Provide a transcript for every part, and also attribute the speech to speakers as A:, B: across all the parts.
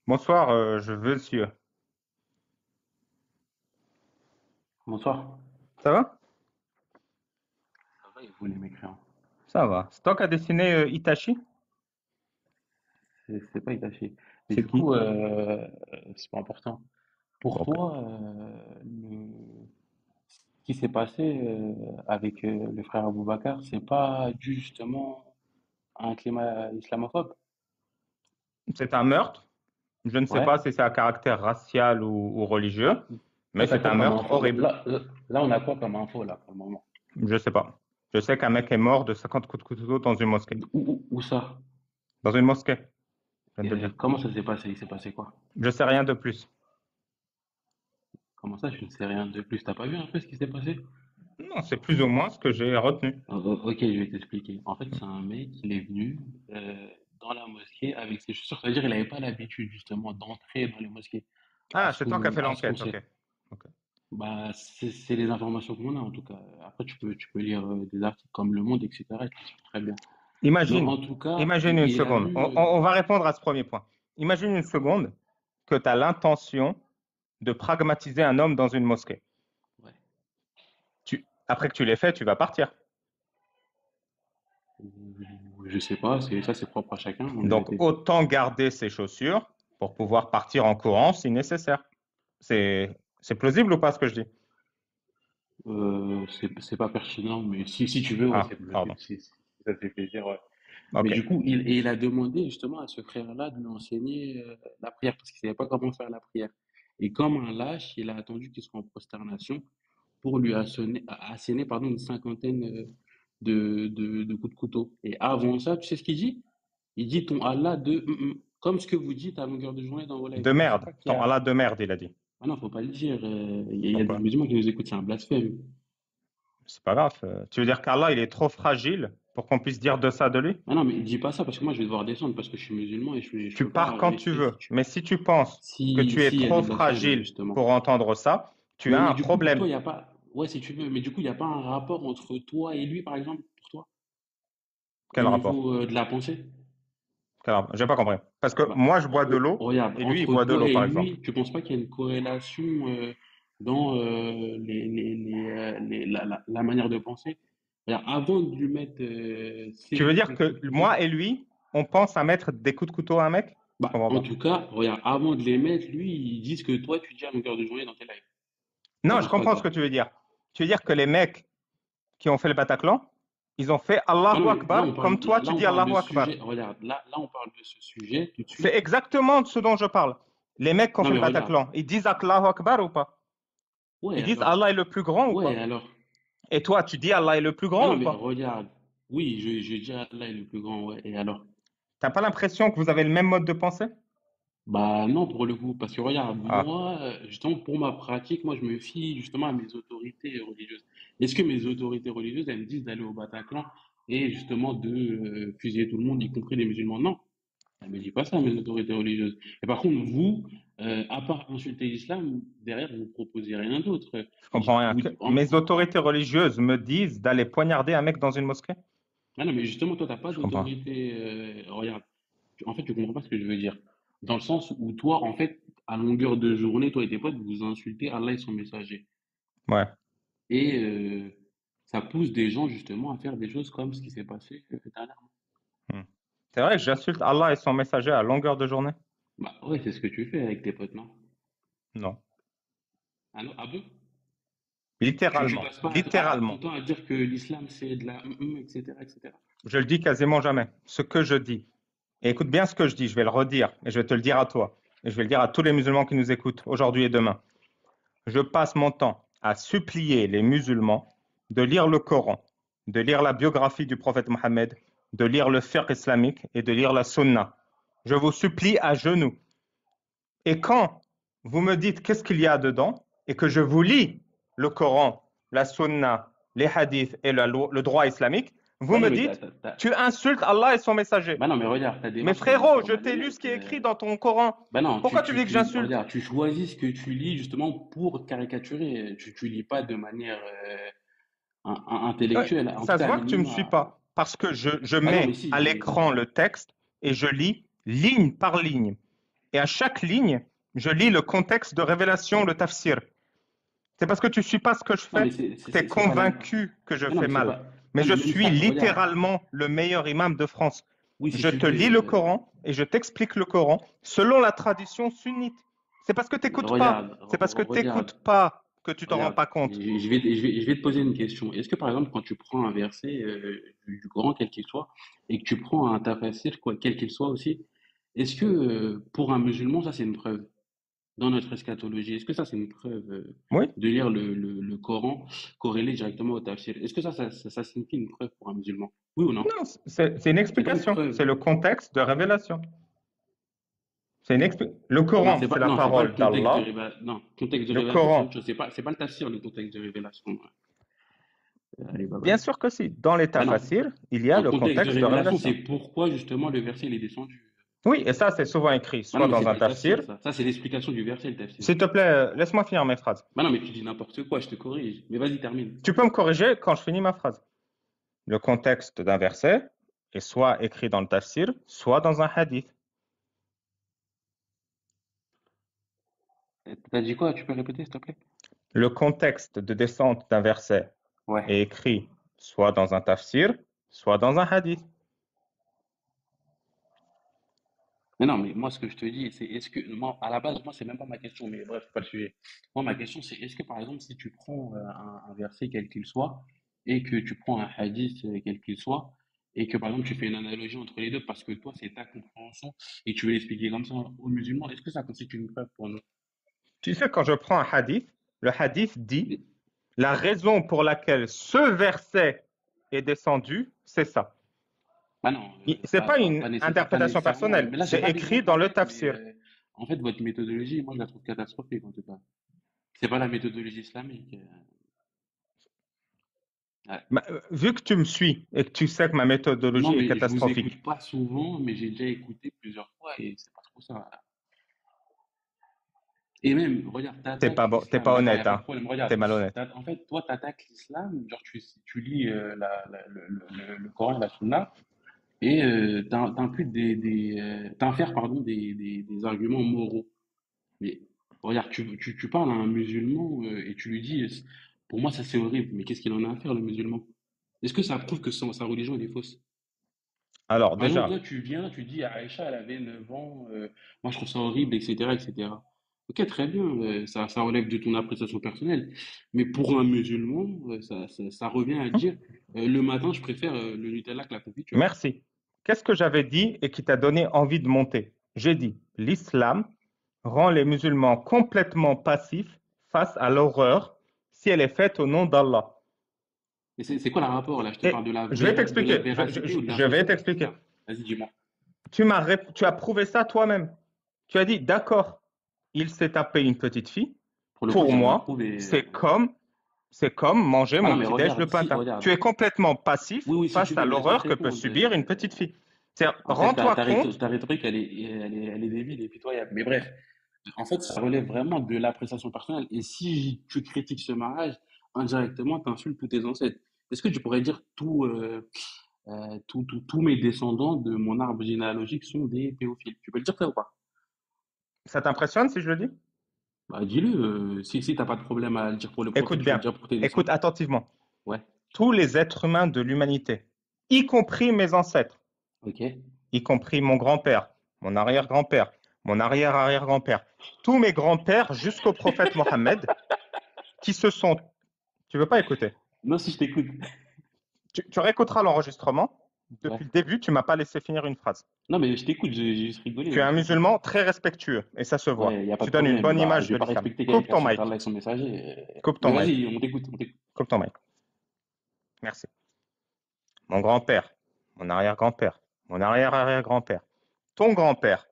A: Bonsoir, je veux monsieur.
B: Bonsoir.
A: Ça va?
B: Ça va et vous les mécréants?
A: Ça va. C'est toi qui as dessiné Itachi?
B: C'est pas Itachi. Mais
A: C'est
B: du
A: qui?
B: coup, c'est pas important. Pour
A: Ok.
B: toi, ce qui s'est passé avec le frère Aboubacar, c'est pas dû justement à un climat islamophobe?
A: C'est un meurtre. Je ne sais
B: Ouais.
A: pas si c'est à caractère racial ou religieux,
B: Bah,
A: mais
B: toi, t'as
A: c'est un
B: quoi comme
A: meurtre
B: info?
A: horrible.
B: Là, on a quoi comme info là pour le moment?
A: Je sais pas. Je sais qu'un mec est mort de 50 coups de couteau dans une mosquée.
B: Où ça?
A: Dans une mosquée, je viens de te dire.
B: Comment ça s'est passé? Il s'est passé quoi?
A: Je sais rien de plus.
B: Comment ça, je ne sais rien de plus. T'as pas vu un peu ce qui s'est passé?
A: Non, c'est plus ou moins ce que j'ai retenu.
B: Ok, je vais t'expliquer. En fait, c'est un mec, il est venu dans la mosquée avec ses chaussures. C'est-à-dire, il n'avait pas l'habitude justement d'entrer dans les mosquées.
A: Ah, c'est toi qui as fait
B: À ce qu'on
A: l'enquête, ok.
B: sait.
A: Ok.
B: Bah, c'est les informations qu'on a en tout cas. Après, tu peux lire des articles comme Le Monde, etc. Et tu sais très bien. Donc,
A: Imagine,
B: en tout cas,
A: imagine une
B: il a
A: seconde.
B: vu.
A: On va répondre à ce premier point. Imagine une seconde que tu as l'intention de pragmatiser un homme dans une mosquée.
B: Ouais.
A: Après que tu l'aies fait, tu vas partir.
B: Je sais pas, c'est propre à chacun en
A: Donc,
B: vérité.
A: autant garder ses chaussures pour pouvoir partir en courant si nécessaire. C'est plausible ou pas ce que je dis?
B: C'est pas pertinent, mais si tu veux, ouais,
A: Ah,
B: c'est possible.
A: pardon.
B: Si ça te fait plaisir, ouais. Mais
A: Ok.
B: du coup, il a demandé justement à ce frère-là de lui enseigner la prière parce qu'il savait pas comment faire la prière. Et comme un lâche, il a attendu qu'il soit en prosternation pour lui asséner pardon, une cinquantaine de coups de couteau. Et avant ça, tu sais ce qu'il dit? Il dit ton Allah comme ce que vous dites à longueur de journée dans vos lives.
A: De
B: Je sais
A: merde.
B: pas qui
A: Ton
B: a.
A: Allah de merde, il a dit.
B: Ah non, faut pas le dire. Il y a des
A: Pourquoi?
B: musulmans qui nous écoutent, c'est un blasphème.
A: C'est pas grave. Tu veux dire qu'Allah, il est trop fragile pour qu'on puisse dire de ça de lui?
B: Ah non, mais dis pas ça parce que moi je vais devoir descendre parce que je suis musulman et je
A: Tu
B: peux
A: pars
B: pas
A: quand tu
B: rester
A: veux.
B: si tu
A: Mais si tu penses que
B: si
A: tu es
B: si il y a
A: trop
B: du blasphème
A: fragile
B: justement.
A: pour entendre ça, tu as
B: Mais
A: un
B: du coup pour
A: problème.
B: toi il y a pas ouais si tu veux mais du coup il y a pas un rapport entre toi et lui par exemple pour toi au
A: Quel rapport?
B: niveau de la pensée.
A: Quel rapport? J'ai pas compris. Parce que
B: Bah
A: moi, je bois de l'eau
B: regarde
A: et lui, il
B: entre
A: boit de
B: toi
A: l'eau,
B: et
A: par exemple.
B: lui tu penses pas qu'il y a une corrélation dans la manière de penser. Regarde, avant de lui mettre
A: Tu veux dire
B: 5
A: que
B: coups de couteau.
A: moi et lui, on pense à mettre des coups de couteau à un mec? Je
B: Bah,
A: comprends
B: en
A: pas.
B: tout cas, regarde, avant de les mettre, lui, ils disent que toi, tu dis à longueur de journée dans tes lives. T'en
A: Non, je
B: penses quoi,
A: comprends ce que
B: toi?
A: tu veux dire. Tu veux dire que les mecs qui ont fait le Bataclan, ils ont fait
B: Ah non,
A: Allahu
B: mais
A: Akbar comme toi,
B: là,
A: tu
B: on
A: dis
B: parle de
A: Allahu
B: ce
A: Akbar.
B: sujet. Regarde, là, on parle de ce sujet tout de
A: C'est
B: suite.
A: exactement de ce dont je parle. Les mecs qui ont
B: Non,
A: fait
B: mais
A: le
B: regarde.
A: Bataclan, ils disent Allahu Akbar ou pas?
B: Ouais,
A: Ils disent
B: alors.
A: Allah est le plus grand ou
B: Ouais,
A: pas?
B: alors.
A: Et toi, tu dis Allah est le plus
B: Ah
A: grand
B: non,
A: ou
B: mais
A: pas?
B: regarde. Oui, je dis Allah est le plus grand, ouais. Et alors?
A: T'as pas l'impression que vous avez le même mode de pensée?
B: Bah non, pour le coup. Parce que regarde,
A: Ah,
B: moi, justement, pour ma pratique, moi, je me fie justement à mes autorités religieuses. Est-ce que mes autorités religieuses, elles me disent d'aller au Bataclan et justement de fusiller tout le monde, y compris les musulmans? Non. Elle me dit pas ça, mes autorités religieuses. Et par contre, vous, à part insulter l'islam, derrière, vous proposez rien d'autre.
A: je comprends rien. Mes autorités
B: En-
A: religieuses me disent d'aller poignarder un mec dans une mosquée?
B: Ah non, mais justement, toi, t'as pas
A: Je comprends.
B: d'autorité. Regarde, en fait, tu comprends pas ce que je veux dire. Dans le sens où toi, en fait, à longueur de journée, toi et tes potes, vous insultez Allah et son messager.
A: Ouais.
B: Et ça pousse des gens, justement, à faire des choses comme ce qui s'est passé dernièrement.
A: Hmm. C'est vrai que j'insulte Allah et son messager à longueur de journée?
B: Bah ouais, c'est ce que tu fais avec tes potes, non?
A: Non.
B: Ah non, ah bon? Tu
A: Littéralement.
B: passes pas ton
A: Littéralement.
B: temps à dire que l'islam c'est de la etc., etc.
A: Je le dis quasiment jamais. Ce que je dis. Et écoute bien ce que je dis, je vais le redire et je vais te le dire à toi. Et je vais le dire à tous les musulmans qui nous écoutent aujourd'hui et demain. Je passe mon temps à supplier les musulmans de lire le Coran, de lire la biographie du prophète Mohammed, de lire le fiqh islamique et de lire la sunna. Je vous supplie à genoux. Et quand vous me dites qu'est-ce qu'il y a dedans et que je vous lis le Coran, la sunna, les hadiths et le droit islamique, vous
B: Ouais, non,
A: me
B: mais
A: dites tu insultes Allah et son messager.
B: bah non, mais regarde, ta
A: Mais
B: démarche, elle est
A: frérot, je t'ai lu ce
B: problématique.
A: qui est écrit dans ton Coran.
B: Bah non,
A: Pourquoi tu dis que j'insulte?
B: regarde, tu choisis ce que tu lis justement pour caricaturer. Tu lis pas de manière intellectuelle. En tout
A: Ça se
B: cas, à
A: voit que tu ne me suis
B: minima.
A: pas parce que je
B: Bah non, mais
A: mets
B: si,
A: à l'écran le texte et je lis ligne par ligne. Et à chaque ligne, je lis le contexte de révélation, le tafsir. C'est parce que tu ne suis pas ce que je
B: Non,
A: fais
B: mais
A: que tu es
B: c'est pas la.
A: convaincu que je
B: Mais non,
A: fais
B: mais c'est
A: mal.
B: pas.
A: Mais
B: Non,
A: je
B: mais même
A: suis
B: ça, regarde.
A: littéralement le meilleur imam de France.
B: Oui, si
A: Je
B: tu
A: te
B: le
A: lis le
B: fais.
A: Coran et je t'explique le Coran selon la tradition sunnite. C'est parce que tu n'écoutes pas.
B: Regarde,
A: C'est parce que tu
B: regarde,
A: n'écoutes pas que tu t'en rends
B: regarde.
A: pas compte.
B: Je vais te poser une question. Est-ce que par exemple, quand tu prends un verset du Coran, quel qu'il soit, et que tu prends un tafsir, quoi, quel qu'il soit aussi, est-ce que pour un musulman, ça c'est une preuve dans notre eschatologie? Est-ce que ça c'est une preuve
A: Oui?
B: de lire le Coran corrélé directement au tafsir? Est-ce que ça signifie une preuve pour un musulman? Oui ou non?
A: Non, c'est une
B: C'est pas une
A: explication.
B: preuve.
A: C'est le contexte de révélation. Le
B: Non,
A: Coran, c'est la
B: c'est pas le
A: parole
B: contexte de
A: d'Allah.
B: révélation. Non, contexte de
A: Le
B: révélation, c'est
A: Coran,
B: autre chose. C'est pas le tafsir, le contexte de révélation. Allez, bye
A: bien
B: bye.
A: sûr que si. Dans les
B: Ben non.
A: tafassirs, il y a
B: Un
A: le
B: contexte de
A: contexte de
B: révélation, c'est
A: révélation.
B: pourquoi justement le verset il est descendu.
A: Oui, et ça, c'est souvent écrit,
B: Ben non,
A: soit
B: mais c'est
A: dans
B: pas
A: un
B: le tafsir,
A: tafsir.
B: ça. Ça, c'est l'explication du verset, le tafsir.
A: S'il te plaît, laisse-moi finir mes phrases.
B: Ben non, mais tu dis n'importe quoi, je te corrige. Mais vas-y, termine.
A: Tu peux me corriger quand je finis ma phrase. Le contexte d'un verset est soit écrit dans le tafsir, soit dans un hadith.
B: T'as dit quoi? Tu peux répéter, s'il te plaît?
A: Le contexte de descente d'un verset
B: Ouais.
A: est écrit soit dans un tafsir, soit dans un hadith.
B: Mais non, mais moi, ce que je te dis, c'est est-ce que, moi, à la base, moi, c'est même pas ma question, mais bref, c'est pas le sujet. Moi, ma question, c'est est-ce que, par exemple, si tu prends un verset quel qu'il soit, et que tu prends un hadith quel qu'il soit, et que, par exemple, tu fais une analogie entre les deux, parce que toi, c'est ta compréhension, et tu veux l'expliquer comme ça aux musulmans, est-ce que ça constitue une preuve pour nous?
A: Tu sais, quand je prends un hadith, le hadith dit la raison pour laquelle ce verset est descendu, c'est ça.
B: Bah non,
A: C'est pas une
B: pas
A: interprétation
B: nécessairement.
A: personnelle,
B: Mais là, j'ai
A: c'est
B: pas
A: écrit
B: d'exemple
A: dans
B: en
A: le
B: tête, mais
A: tafsir.
B: en fait, votre méthodologie, moi, je la trouve catastrophique, en tout cas. C'est pas la méthodologie islamique. Ouais.
A: Vu que tu me suis et que tu sais que ma
B: Non,
A: méthodologie est
B: mais je vous écoute
A: catastrophique,
B: pas souvent, mais j'ai déjà écouté plusieurs fois et c'est pas trop ça. Et même, regarde, t'attaques
A: t'es
B: l'islam,
A: pas
B: d'accord, il n'y a
A: honnête,
B: pas de
A: hein.
B: problème. Regarde,
A: T'es malhonnête.
B: en fait, toi, t'attaques l'islam, genre tu lis le Coran et la Sunna, et t'imputes t'infères, pardon, des arguments moraux. Mais regarde, tu parles à un musulman et tu lui dis, pour moi, ça c'est horrible, mais qu'est-ce qu'il en a à faire, le musulman? Est-ce que ça prouve que sa religion elle est fausse?
A: Alors
B: Par exemple,
A: déjà,
B: toi, tu viens, tu dis, Aïcha, elle avait 9 ans, moi je trouve ça horrible, etc., etc. Ok, très bien, ça relève de ton appréciation personnelle. Mais pour un musulman, ça revient à dire, le matin, je préfère le Nutella que la confiture.
A: merci. Qu'est-ce que j'avais dit et qui t'a donné envie de monter? J'ai dit, l'islam rend les musulmans complètement passifs face à l'horreur si elle est faite au nom d'Allah.
B: Mais c'est quoi le rapport là? Je te parle
A: Et
B: de
A: je vais
B: de la
A: t'expliquer,
B: véracité ou de
A: je vais
B: l'infaussité? C'est
A: t'expliquer.
B: ça. Vas-y, dis-moi.
A: Tu as prouvé ça toi-même. Tu as dit, d'accord, il s'est tapé une petite fille.
B: Pour le coup,
A: Pour
B: j'ai rien
A: moi,
B: prouvé.
A: c'est comme manger
B: Ah
A: mon
B: non, mais
A: petit-déj le
B: regarde, si,
A: matin.
B: regarde.
A: Tu es complètement passif
B: Oui, oui, si tu
A: face à
B: veux, mais laisse-moi te
A: l'horreur que peut
B: répondre.
A: subir une petite fille.
B: En fait,
A: Rends-toi compte.
B: ta rhétorique, elle est débile et pitoyable. Mais bref, en fait, ça relève vraiment de l'appréciation personnelle. Et si tu critiques ce mariage, indirectement, tu insultes tous tes ancêtres. Est-ce que tu pourrais dire tous mes descendants de mon arbre généalogique sont des pédophiles? Tu peux le dire ça ou pas?
A: Ça t'impressionne si je le dis?
B: Bah, dis-le. Si t'as pas de problème à le dire pour le prophète,
A: Écoute
B: tu peux le
A: bien,
B: dire pour tes
A: écoute
B: descendants.
A: attentivement.
B: Ouais.
A: Tous les êtres humains de l'humanité, y compris mes ancêtres,
B: Ok.
A: y compris mon grand-père, mon arrière-grand-père, mon arrière-arrière-grand-père, tous mes grands-pères jusqu'au prophète Mohammed, qui se sont... Tu veux pas écouter?
B: Non, si je t'écoute.
A: Tu réécouteras l'enregistrement.
B: Ouais.
A: Depuis le début, tu m'as pas laissé finir une phrase.
B: Non, mais je t'écoute, j'ai juste rigolé,
A: Tu es
B: là,
A: un
B: je t'écoute.
A: musulman très respectueux, et ça se voit.
B: Ouais, il n'y a pas
A: Tu
B: de
A: donnes une
B: problème.
A: bonne
B: Bah, je
A: image
B: vais
A: de
B: pas
A: l'islam.
B: respecter quelqu'un
A: Coupe
B: qui
A: ton
B: insulte
A: mic.
B: Allah et son messager.
A: Coupe
B: Mais
A: ton mic.
B: vas-y, on t'écoute, on t'écoute.
A: Coupe ton mic. Merci. Mon grand-père, mon arrière-grand-père, mon arrière-arrière-grand-père, ton arrière-grand-père,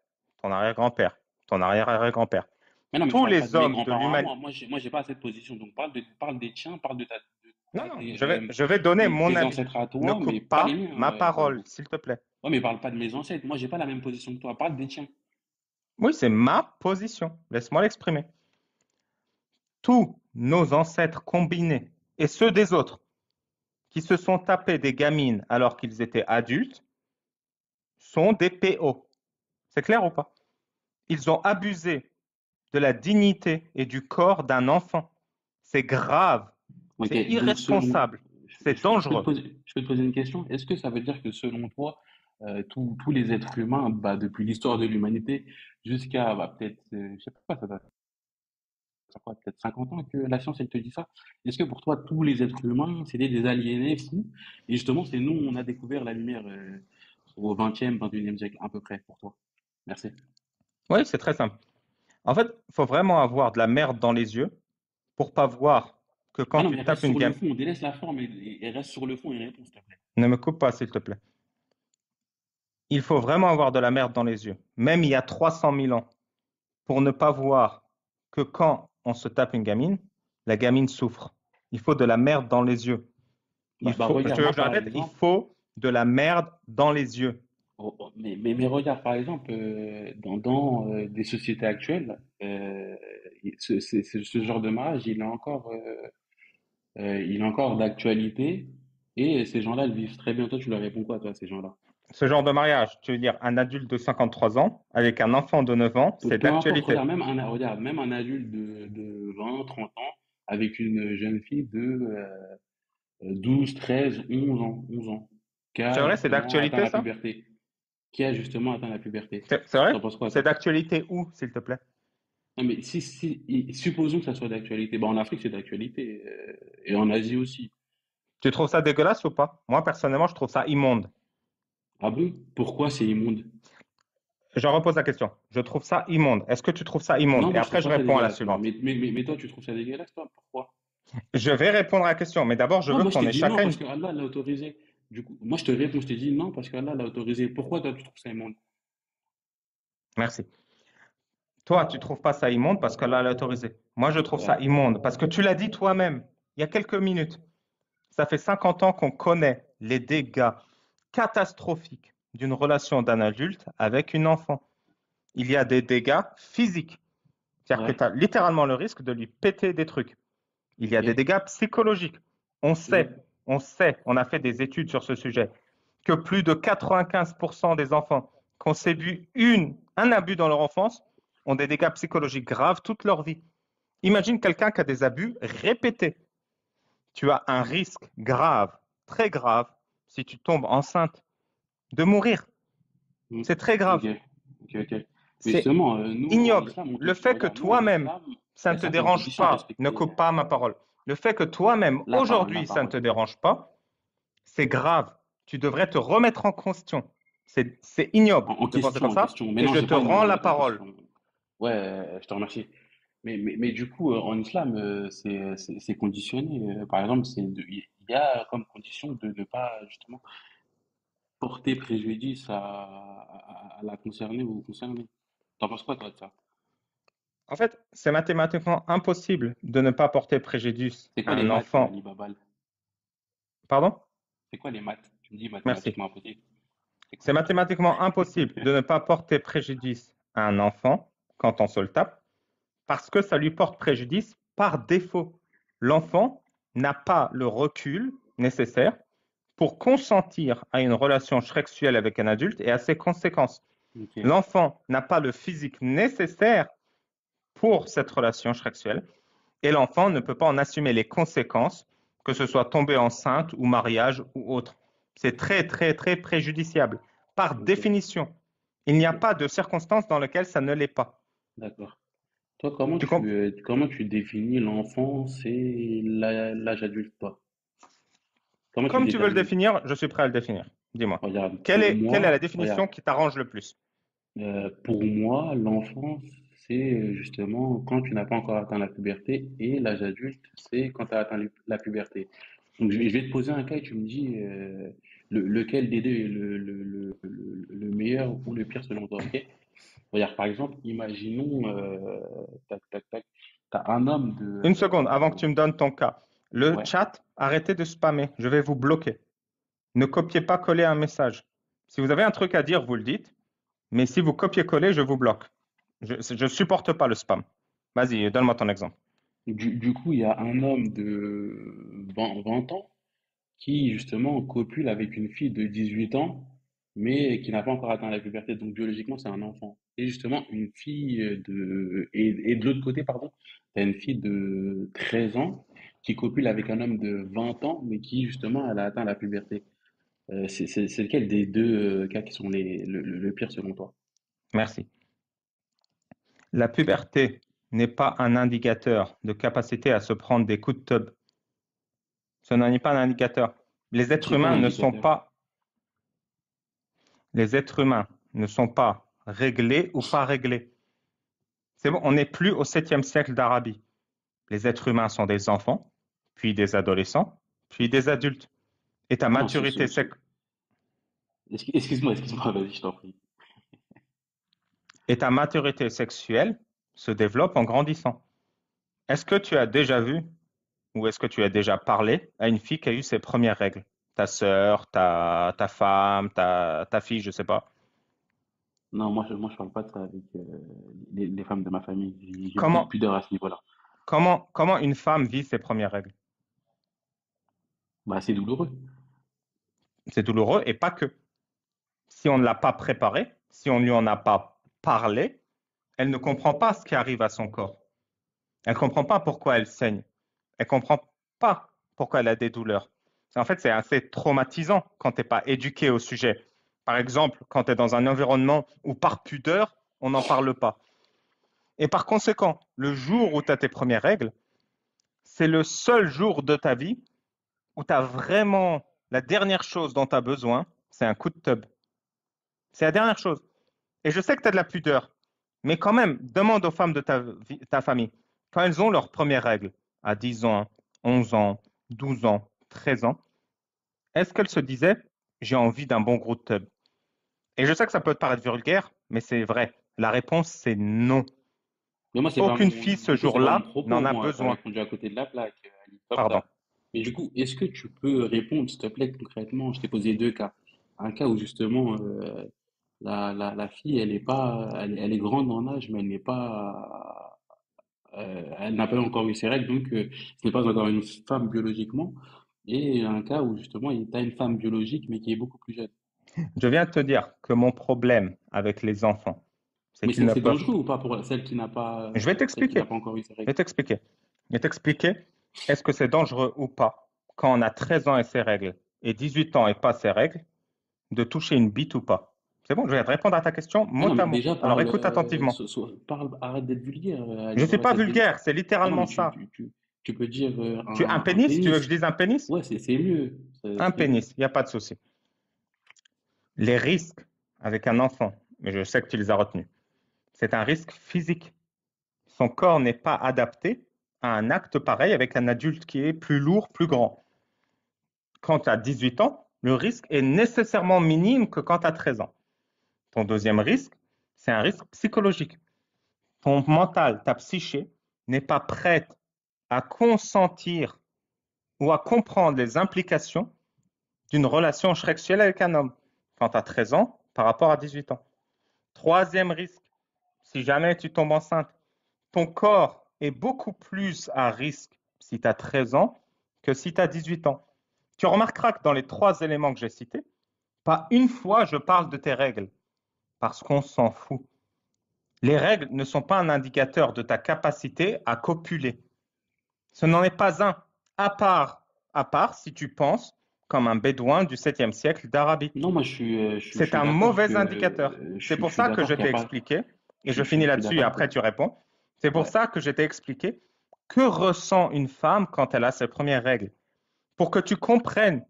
A: ton arrière-arrière-grand-père,
B: Mais non, mais je
A: tous
B: parle pas
A: les
B: de mes
A: hommes de
B: grands-parents à
A: l'humanité.
B: moi. Moi, j'ai pas cette position. Donc, parle des tiens, parle
A: Non, non, je vais donner mon
B: tes
A: avis.
B: ancêtres à
A: Ne
B: toi, mais
A: coupe
B: pas les
A: pas
B: miens.
A: ma parole, s'il te plaît.
B: Ouais, mais parle pas de mes ancêtres. Moi, j'ai pas la même position que toi. Parle des tiens.
A: Oui, c'est ma position. Laisse-moi l'exprimer. Tous nos ancêtres combinés et ceux des autres qui se sont tapés des gamines alors qu'ils étaient adultes sont des PO. C'est clair ou pas? Ils ont abusé de la dignité et du corps d'un enfant. C'est grave,
B: Ok,
A: c'est
B: donc selon,
A: irresponsable, c'est
B: peux te
A: dangereux.
B: poser, je peux te poser une question. Est-ce que ça veut dire que selon toi, tous les êtres humains, bah, depuis l'histoire de l'humanité jusqu'à bah, peut-être, je sais pas, ça doit faire quoi, peut-être 50 ans que la science elle te dit ça. Est-ce que pour toi, tous les êtres humains, c'était des aliénés fous? Et justement, c'est nous, on a découvert la lumière au 20e, 21e siècle, à peu près, pour toi. Merci.
A: Oui, c'est très simple. En fait, il faut vraiment avoir de la merde dans les yeux pour pas voir que
B: Ah
A: quand
B: non,
A: tu
B: mais reste
A: tapes une
B: sur le
A: gamme,
B: fond, on délaisse la forme et reste sur le fond et réponds, s'il te plaît.
A: ne me coupe pas s'il te plaît. Il faut vraiment avoir de la merde dans les yeux, même il y a 300 000 ans, pour ne pas voir que quand on se tape une gamine, la gamine souffre. Il faut de la merde dans les yeux. Je
B: Regarde, moi,
A: te
B: par
A: répète, il
B: exemple,
A: faut de la merde dans les yeux.
B: mais regarde, par exemple, dans des sociétés actuelles, ce genre de mariage, il est encore d'actualité et ces gens-là, ils vivent très bien. Toi, tu leur réponds quoi, toi, à ces gens-là?
A: Ce genre de mariage, tu veux dire un adulte de 53 ans avec un enfant de 9 ans, c'est
B: Peu importe,
A: d'actualité.
B: regarde, même un adulte de 20, 30 ans avec une jeune fille de 12, 13, 11 ans, 11 ans, qui
A: C'est
B: a
A: vrai, c'est
B: justement atteint
A: d'actualité
B: la
A: ça?
B: puberté. Qui a justement atteint la puberté.
A: C'est vrai?
B: T'en penses quoi,
A: C'est
B: toi?
A: d'actualité où, s'il te plaît?
B: Non, mais supposons que ça soit d'actualité. Bah, en Afrique, c'est d'actualité. Et en Asie aussi.
A: Tu trouves ça dégueulasse ou pas? Moi, personnellement, je trouve ça immonde.
B: Ah bon? Pourquoi c'est immonde?
A: Je repose la question. Je trouve ça immonde. Est-ce que tu trouves ça immonde?
B: Non,
A: Et
B: moi, je
A: après,
B: trouve
A: je
B: pas ça
A: réponds à la
B: dégueulasse, moi.
A: suivante.
B: Mais toi, tu trouves ça dégueulasse, toi? Pourquoi?
A: Je vais répondre à la question, mais d'abord, je
B: Non,
A: veux
B: moi, je
A: qu'on
B: t'ai
A: ait
B: dit non
A: chacun
B: parce
A: une...
B: que Allah l'a autorisé. Du coup, moi, je te réponds, je t'ai dit non parce que Allah l'a autorisé. Pourquoi toi, tu trouves ça immonde?
A: Merci. Toi, tu trouves pas ça immonde parce qu'Allah l'a autorisé. Moi, je trouve ça
B: Ouais.
A: immonde parce que tu l'as dit toi-même il y a quelques minutes. Ça fait 50 ans qu'on connaît les dégâts catastrophiques d'une relation d'un adulte avec une enfant. Il y a des dégâts physiques, c'est-à-dire que
B: Ouais.
A: tu as littéralement le risque de lui péter des trucs. Il y a
B: Ok.
A: des dégâts psychologiques. On sait,
B: Mhm.
A: on a fait des études sur ce sujet, que plus de 95% des enfants qui ont subi un abus dans leur enfance ont des dégâts psychologiques graves toute leur vie. Imagine quelqu'un qui a des abus répétés. Tu as un risque grave, très grave, si tu tombes enceinte, de mourir.
B: Mhm.
A: C'est très
B: Ok.
A: grave.
B: Ok. Mais
A: C'est
B: justement, nous, en
A: ignoble.
B: islam,
A: Le fait que
B: regarde, nous, en
A: toi-même,
B: islam, il
A: ça
B: y
A: ne
B: a
A: te
B: certaines
A: dérange
B: conditions à
A: pas, ne
B: respecter.
A: coupe pas ma parole. Le fait que toi-même,
B: La
A: aujourd'hui, ça ne te
B: parole.
A: dérange pas, c'est grave. Tu devrais te remettre en question. C'est ignoble
B: En
A: de penser comme
B: question, en
A: ça.
B: question. Mais
A: Et
B: non,
A: je
B: j'ai
A: te
B: pas à me
A: rends la
B: remettre en
A: parole.
B: question. Ouais, je te remercie. Mais du coup, en islam, c'est conditionné. Par exemple, il y a comme condition de ne pas justement porter préjudice à la concernée ou au concerné. T'en penses quoi, toi, de ça?
A: En fait, c'est mathématiquement impossible de ne pas porter préjudice
B: C'est
A: à
B: quoi les
A: un
B: maths,
A: enfant.
B: Ali Babal?
A: Pardon?
B: C'est quoi les maths? Tu me dis
A: Merci.
B: mathématiquement impossible. C'est quoi?
A: C'est mathématiquement impossible de ne pas porter préjudice à un enfant quand on se le tape, parce que ça lui porte préjudice par défaut. L'enfant n'a pas le recul nécessaire pour consentir à une relation sexuelle avec un adulte et à ses conséquences.
B: Ok.
A: L'enfant n'a pas le physique nécessaire pour cette relation sexuelle et l'enfant ne peut pas en assumer les conséquences, que ce soit tomber enceinte ou mariage ou autre. C'est très, très, très préjudiciable. Par
B: Ok.
A: définition, il n'y a
B: Ok.
A: pas de circonstance dans laquelle ça ne l'est pas.
B: D'accord. Toi,
A: Tu comp-
B: comment tu définis l'enfance et l'âge adulte, toi? Comment tu le
A: Comme tu veux le
B: détermines?
A: définir, je suis prêt à le définir. Dis-moi.
B: Regarde,
A: Quelle est la définition qui t'arrange le plus?
B: pour moi, l'enfance, c'est justement quand tu n'as pas encore atteint la puberté et l'âge adulte, c'est quand tu as atteint la puberté. Donc, je vais te poser un cas et tu me dis lequel des deux est le meilleur ou le pire selon toi, ok? Regarde, par exemple, imaginons, tac, tac, tac, t'as un homme
A: Une seconde, avant que tu me donnes ton cas. Le
B: ouais,
A: chat, arrêtez de spammer. Je vais vous bloquer. Ne copiez pas coller un message. Si vous avez un truc à dire, vous le dites. Mais si vous copiez-coller, je vous bloque. Je ne supporte pas le spam. Vas-y, donne-moi ton exemple.
B: du coup, il y a un homme de 20 ans qui, justement, copule avec une fille de 18 ans. mais qui n'a pas encore atteint la puberté. Donc biologiquement, c'est un enfant. Et justement, une fille et de l'autre côté, pardon, t'as une fille de 13 ans qui copule avec un homme de 20 ans, mais qui justement, elle a atteint la puberté. C'est lequel des deux cas qui sont le pire selon toi?
A: Merci. La puberté n'est pas un indicateur de capacité à se prendre des coups de teub. Ce n'est pas un indicateur. Les êtres
B: C'est quoi
A: humains ne sont
B: l'indicateur?
A: pas, les êtres humains ne sont pas réglés ou pas réglés. C'est bon, on n'est plus au 7e siècle d'Arabie. Les êtres humains sont des enfants, puis des adolescents, puis des adultes. Et ta
B: Ah non,
A: maturité,
B: excuse-moi, vas-y, je t'en prie.
A: et ta maturité sexuelle se développe en grandissant. Est-ce que tu as déjà vu ou est-ce que tu as déjà parlé à une fille qui a eu ses premières règles? Ta sœur, ta femme, ta fille, je ne sais pas.
B: Non, moi, je parle pas de ça avec les femmes de ma famille. J'ai beaucoup de
A: Comment,
B: pudeur à ce niveau-là.
A: comment une femme vit ses premières règles?
B: Bah, c'est douloureux.
A: C'est douloureux et pas que. Si on ne l'a pas préparée, si on ne lui en a pas parlé, elle ne comprend pas ce qui arrive à son corps. Elle ne comprend pas pourquoi elle saigne. Elle ne comprend pas pourquoi elle a des douleurs. En fait, c'est assez traumatisant quand tu n'es pas éduqué au sujet. Par exemple, quand tu es dans un environnement où par pudeur, on n'en parle pas. Et par conséquent, le jour où tu as tes premières règles, c'est le seul jour de ta vie où tu as vraiment la dernière chose dont tu as besoin, c'est un coup de tub. C'est la dernière chose. Et je sais que tu as de la pudeur, mais quand même, demande aux femmes de ta famille, quand elles ont leurs premières règles, à 10 ans, 11 ans, 12 ans, 13 ans, est-ce qu'elles se disaient, j'ai envie d'un bon gros tub? Et je sais que ça peut te paraître vulgaire, mais c'est vrai. La réponse, c'est non.
B: Mais moi, c'est pas
A: Aucune fille ce
B: du coup, c'est pas mon
A: jour-là n'en
B: propos,
A: a
B: moi. T'as
A: besoin.
B: répondu à côté de la plaque, Ali, top
A: Pardon.
B: ça. Mais du coup, est-ce que tu peux répondre, s'il te plaît, concrètement? Je t'ai posé deux cas. Un cas où justement, la fille, elle est grande en âge, mais elle n'est pas, elle n'a pas encore eu ses règles, donc ce n'est pas encore une femme biologiquement. Et un cas où justement, tu as une femme biologique, mais qui est beaucoup plus jeune.
A: Je viens de te dire que mon problème avec les enfants, c'est
B: Mais
A: qu'ils ne
B: c'est
A: peuvent.
B: dangereux ou pas pour
A: Je vais
B: celle qui n'a
A: t'expliquer.
B: pas encore eu ses
A: Je vais
B: règles?
A: t'expliquer. Je vais t'expliquer. Est-ce que c'est dangereux ou pas, quand on a 13 ans et ses règles, et 18 ans et pas ses règles, de toucher une bite ou pas? C'est bon, je vais te répondre à ta question
B: Ah
A: mot
B: non,
A: à
B: mais
A: mot.
B: déjà,
A: Alors écoute attentivement.
B: arrête d'être vulgaire,
A: Je
B: Ali,
A: ne suis
B: on va
A: pas
B: essayer de bien.
A: vulgaire, c'est
B: Ah non,
A: littéralement
B: mais
A: ça.
B: tu peux dire
A: Tu as un
B: un
A: pénis? Tu veux que je
B: pénis.
A: dise un pénis?
B: Ouais, c'est mieux.
A: Un
B: C'est mieux.
A: pénis, il n'y a pas de souci. Les risques avec un enfant, mais je sais que tu les as retenus, c'est un risque physique. Son corps n'est pas adapté à un acte pareil avec un adulte qui est plus lourd, plus grand. Quand tu as 18 ans, le risque est nécessairement minime que quand tu as 13 ans. Ton deuxième risque, c'est un risque psychologique. Ton mental, ta psyché, n'est pas prête à consentir ou à comprendre les implications d'une relation sexuelle avec un homme quand tu as 13 ans par rapport à 18 ans. Troisième risque, si jamais tu tombes enceinte, ton corps est beaucoup plus à risque si tu as 13 ans que si tu as 18 ans. Tu remarqueras que dans les trois éléments que j'ai cités, pas une fois je parle de tes règles, parce qu'on s'en fout. Les règles ne sont pas un indicateur de ta capacité à copuler. Ce n'en est pas un, à part si tu penses comme un bédouin du 7e siècle d'Arabie.
B: Non, moi, je
A: C'est
B: suis
A: un
B: d'accord que
A: mauvais indicateur. C'est
B: je
A: pour
B: suis
A: ça que
B: d'accord
A: je
B: qu'il n'y a
A: t'ai
B: pas.
A: expliqué, et je finis
B: Je suis
A: là-dessus et
B: d'accord que.
A: après tu réponds. C'est pour
B: Ouais.
A: ça que je t'ai expliqué que ressent une femme quand elle a ses premières règles. Pour que tu comprennes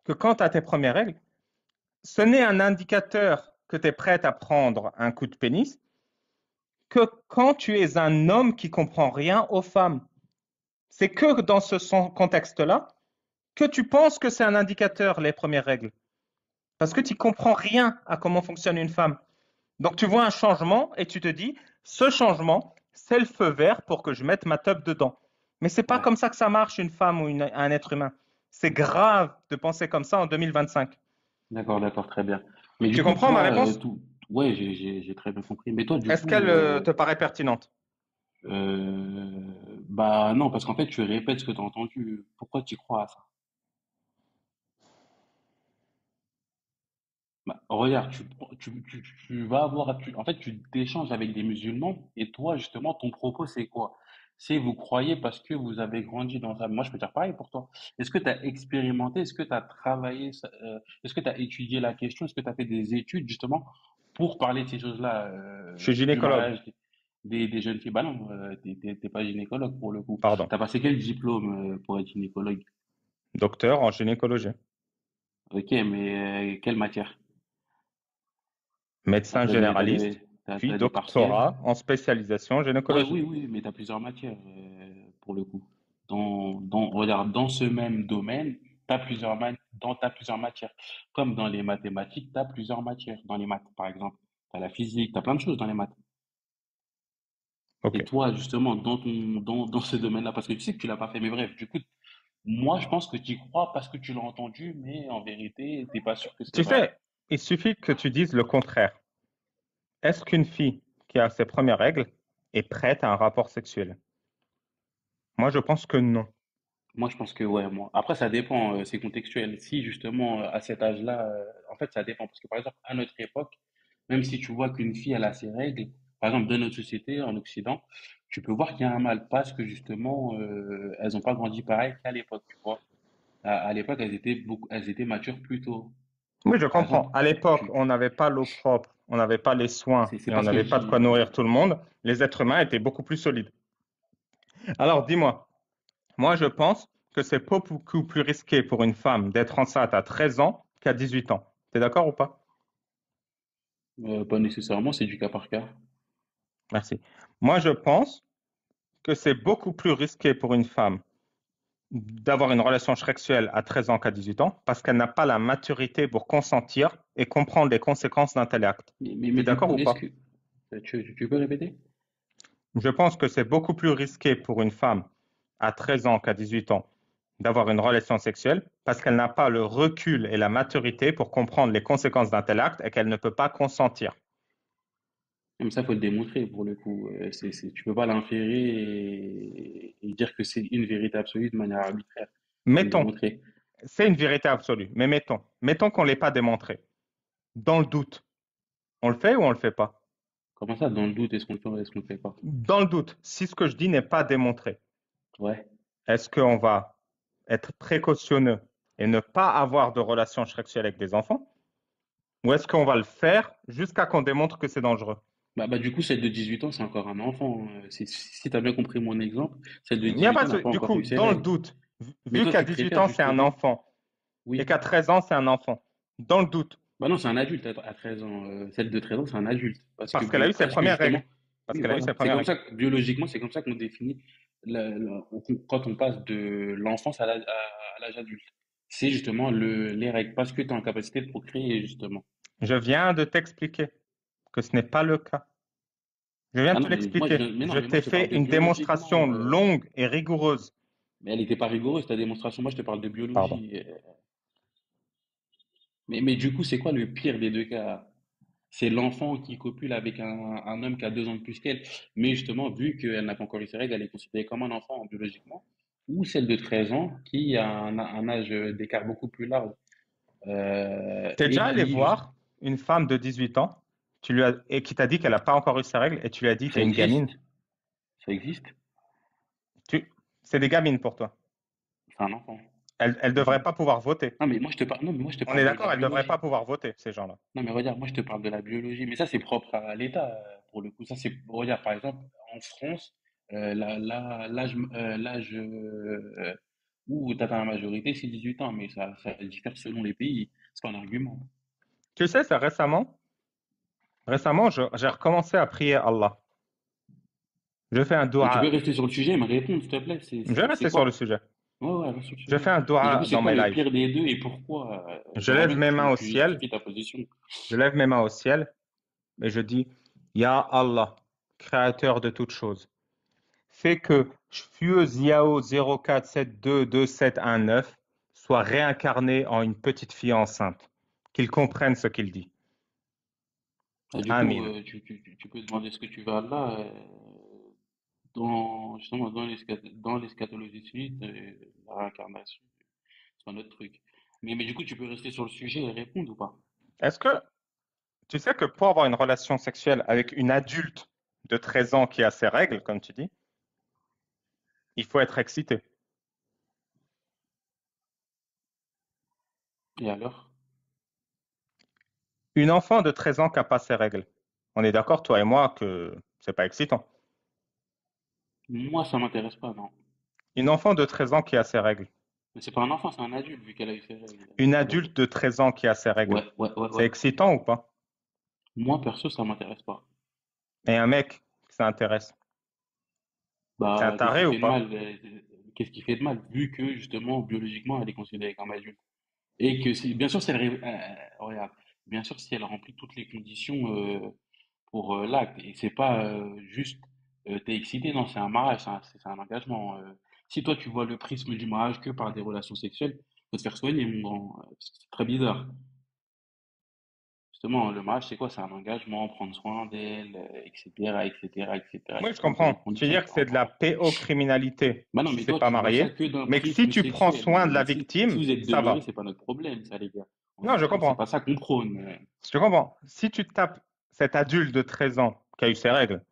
A: que quand tu as tes premières règles, ce n'est un indicateur que tu es prête à prendre un coup de pénis que quand tu es un homme qui comprend rien aux femmes. C'est que dans ce contexte-là que tu penses que c'est un indicateur, les premières règles. Parce que tu ne comprends rien à comment fonctionne une femme. Donc tu vois un changement et tu te dis, ce changement, c'est le feu vert pour que je mette ma teub dedans. Mais c'est pas
B: Ouais.
A: comme ça que ça marche une femme ou un être humain. C'est grave de penser comme ça en 2025.
B: D'accord, très bien. Mais du
A: Tu
B: coup,
A: comprends ma
B: toi,
A: réponse?
B: ouais, j'ai très bien compris. Mais toi, du
A: Est-ce
B: coup,
A: qu'elle te paraît pertinente?
B: bah non, parce qu'en fait, tu répètes ce que tu as entendu. Pourquoi tu crois à ça? Bah, regarde, tu vas avoir, en fait, tu t'échanges avec des musulmans et toi, justement, ton propos, c'est quoi? C'est vous croyez parce que vous avez grandi dans ça. Moi, je peux dire pareil pour toi. Est-ce que tu as expérimenté? Est-ce que tu as travaillé? Est-ce que tu as étudié la question? Est-ce que tu as fait des études, justement, pour parler de ces choses-là,
A: Je suis
B: du
A: gynécologue,
B: mariage des jeunes filles? Bah non, t'es pas gynécologue pour le coup.
A: pardon,
B: T'as passé quel diplôme, pour être gynécologue?
A: docteur en gynécologie,
B: Ok, mais quelle matière?
A: médecin généraliste, puis
B: T'as des partiels?
A: doctorat en spécialisation
B: Ouais,
A: gynécologie.
B: oui, oui, mais tu as plusieurs matières pour le coup. Regarde, dans ce même domaine, t'as plusieurs matières. Comme dans les mathématiques, tu as plusieurs matières. Dans les maths, par exemple, tu as la physique, tu as plein de choses dans les maths.
A: Ok.
B: Et toi, justement, dans ce domaine-là, parce que tu sais que tu l'as pas fait, mais bref, du coup, moi, je pense que tu y crois parce que tu l'as entendu, mais en vérité, t'es pas sûr que c'est
A: Tu
B: vrai.
A: sais, il suffit que tu dises le contraire. Est-ce qu'une fille qui a ses premières règles est prête à un rapport sexuel? Moi, je pense que non.
B: Moi, je pense que ouais, moi. Après, ça dépend, c'est contextuel. Si justement, à cet âge-là, en fait, ça dépend. Parce que par exemple, à notre époque, même si tu vois qu'une fille, elle a ses règles, par exemple, dans notre société, en Occident, tu peux voir qu'il y a un mal parce que justement, elles n'ont pas grandi pareil qu'à l'époque, tu vois. À l'époque, elles étaient matures plus tôt.
A: Oui, je
B: Par
A: comprends.
B: exemple,
A: À l'époque,
B: tu,
A: on n'avait pas l'eau propre, on n'avait pas les soins
B: c'est
A: et
B: pas
A: on
B: ce que
A: n'avait
B: je
A: pas de
B: dis.
A: quoi nourrir tout le monde. Les êtres humains étaient beaucoup plus solides. Alors, dis-moi, moi, je pense que c'est beaucoup plus risqué pour une femme d'être enceinte à 13 ans qu'à 18 ans. Tu es d'accord ou pas?
B: Pas nécessairement, c'est du cas par cas.
A: Merci. Moi, je pense que c'est beaucoup plus risqué pour une femme d'avoir une relation sexuelle à 13 ans qu'à 18 ans parce qu'elle n'a pas la maturité pour consentir et comprendre les conséquences d'un tel acte. Tu
B: Mais
A: es
B: du
A: d'accord
B: coup,
A: ou
B: est-ce
A: pas?
B: que tu peux répéter?
A: Je pense que c'est beaucoup plus risqué pour une femme à 13 ans qu'à 18 ans d'avoir une relation sexuelle parce qu'elle n'a pas le recul et la maturité pour comprendre les conséquences d'un tel acte et qu'elle ne peut pas consentir.
B: Comme ça, faut le démontrer pour le coup. Tu peux pas l'inférer et dire que c'est une vérité absolue de manière arbitraire. Faut le
A: Mettons,
B: démontrer.
A: c'est une vérité absolue, mais mettons qu'on ne l'ait pas démontré. Dans le doute, on le fait ou on ne le fait pas?
B: Comment ça, dans le doute, est-ce qu'on le fait ou est-ce qu'on le fait pas?
A: Dans le doute, si ce que je dis n'est pas démontré,
B: Ouais.
A: est-ce qu'on va être précautionneux et ne pas avoir de relation sexuelle avec des enfants? Ou est-ce qu'on va le faire jusqu'à qu'on démontre que c'est dangereux?
B: Bah, du coup, celle de 18 ans, c'est encore un enfant. Si tu as bien compris mon exemple, celle de
A: Il n'y a
B: 18
A: pas
B: ans n'a pas
A: du
B: encore
A: coup,
B: eu ses
A: dans le
B: règles.
A: doute,
B: Mais
A: vu
B: toi,
A: qu'à
B: tu
A: 18
B: préfères
A: ans, c'est un
B: justement.
A: enfant et
B: Oui.
A: qu'à 13 ans, c'est un enfant, dans le doute,
B: Bah non, c'est un adulte à 13 ans. Celle de 13 ans, c'est un adulte.
A: parce qu'elle a eu ses
B: Parce que
A: premières règles.
B: justement,
A: Parce
B: oui,
A: qu'elle a eu
B: voilà.
A: ses
B: C'est
A: premières
B: comme
A: règles.
B: ça que, biologiquement, c'est comme ça qu'on définit quand on passe de l'enfance à l'âge adulte. C'est justement les règles, parce que tu es en capacité de procréer, justement.
A: Je viens de t'expliquer que ce n'est pas le cas. Je viens
B: Ah
A: de
B: non,
A: te l'expliquer.
B: mais non,
A: Je
B: mais moi,
A: t'ai
B: je te parle
A: fait
B: de
A: une démonstration
B: biologiquement.
A: longue et rigoureuse.
B: Mais elle n'était pas rigoureuse, ta démonstration. Moi, je te parle de
A: Pardon.
B: biologie. Mais du coup, c'est quoi le pire des deux cas? C'est l'enfant qui copule avec un homme qui a 2 ans de plus qu'elle, mais justement, vu qu'elle n'a pas encore eu ses règles, elle est considérée comme un enfant biologiquement, ou celle de 13 ans qui a un âge d'écart beaucoup plus large
A: T'es
B: et
A: déjà allé
B: qui, juste,
A: voir une femme de 18 ans et qui t'a dit qu'elle n'a pas encore eu ses règles et tu lui as dit,
B: ça
A: t'es une gamine.
B: existe, ça existe,
A: C'est des gamines pour toi.
B: c'est un enfant.
A: Elles ne devraient pas pouvoir voter.
B: Non, mais moi, je te parle, non, mais moi, je te
A: On
B: parle
A: est
B: de la
A: d'accord, elles ne devraient pas
B: biologie.
A: pouvoir voter, ces gens-là.
B: Non, mais regarde, moi, je te parle de la biologie, mais ça, c'est propre à l'État, pour le coup. Ça, c'est, regarde, par exemple, en France, l'âge où tu atteins la majorité, c'est 18 ans, mais ça diffère selon les pays. C'est pas un argument.
A: Tu sais, c'est récemment, j'ai recommencé à prier Allah. Je fais un
B: Mais tu peux
A: dua.
B: rester sur le sujet et me répondre, s'il te plaît.
A: Je vais
B: C'est
A: rester sur le
B: quoi?
A: sujet.
B: Ouais, ouais, reste sur le
A: Je
B: sujet.
A: fais un
B: Mais du coup,
A: dua
B: c'est
A: dans
B: quoi
A: mes
B: le
A: lives.
B: pire des deux et pourquoi?
A: Je
B: J'aimerais
A: lève
B: bien que
A: mes mains au
B: tu
A: ciel.
B: justifies ta position.
A: Je lève mes mains au ciel et je dis, Ya Allah, créateur de toutes choses, fais que Fueux Yao 04722719 soit réincarné en une petite fille enceinte, qu'il comprenne ce qu'il dit.
B: Ah, du coup,
A: Amin.
B: tu peux demander ce que tu veux à Allah. Justement, dans l'eschatologie suite, la réincarnation, c'est un autre truc. Mais du coup, tu peux rester sur le sujet et répondre ou pas?
A: Est-ce que tu sais que pour avoir une relation sexuelle avec une adulte de 13 ans qui a ses règles, comme tu dis, il faut être excité.
B: Et alors?
A: Une enfant de 13 ans qui n'a pas ses règles, on est d'accord, toi et moi, que c'est pas excitant.
B: Moi, ça m'intéresse pas, non.
A: Une enfant de 13 ans qui a ses règles.
B: Mais c'est pas un enfant, c'est un adulte, vu qu'elle a eu ses règles,
A: Une
B: pour le coup.
A: adulte de 13 ans qui a ses règles.
B: Ouais, ouais, ouais,
A: C'est
B: ouais.
A: excitant ou pas?
B: Moi, perso, ça m'intéresse pas.
A: Et un mec, ça intéresse. C'est un
B: Bah, qu'est-ce qui
A: taré ou
B: fait de
A: pas?
B: mal? Qu'est-ce qui fait de mal? Vu que, justement, biologiquement, elle est considérée comme adulte. Et que, si, bien sûr, si elle, regarde, bien sûr, si elle remplit toutes les conditions pour l'acte, et c'est pas juste t'es excité, non, c'est un mariage, c'est un engagement. Si toi, tu vois le prisme du mariage que par des relations sexuelles, faut te faire soigner, mon grand, parce que c'est très bizarre. Justement, le mariage, c'est quoi? C'est un engagement, prendre soin d'elle, etc., etc., etc.,
A: Oui, je
B: etc. Il y a des
A: comprends. Tu veux
B: conditions
A: dire
B: qui
A: que c'est
B: rentrent
A: de
B: en
A: la
B: compte.
A: péocriminalité
B: Bah non,
A: si
B: mais
A: c'est
B: toi,
A: pas
B: tu vois ça
A: marié,
B: que d'un
A: mais que si
B: prisme
A: tu prends
B: sexuel.
A: soin de la
B: Si
A: victime,
B: vous êtes
A: ça
B: demeurés,
A: va.
B: c'est pas notre problème, ça, les gars.
A: Non, je
B: C'est
A: comprends.
B: pas ça qu'on prône.
A: Je comprends. Si tu tapes cet adulte de 13 ans qui a eu ses règles,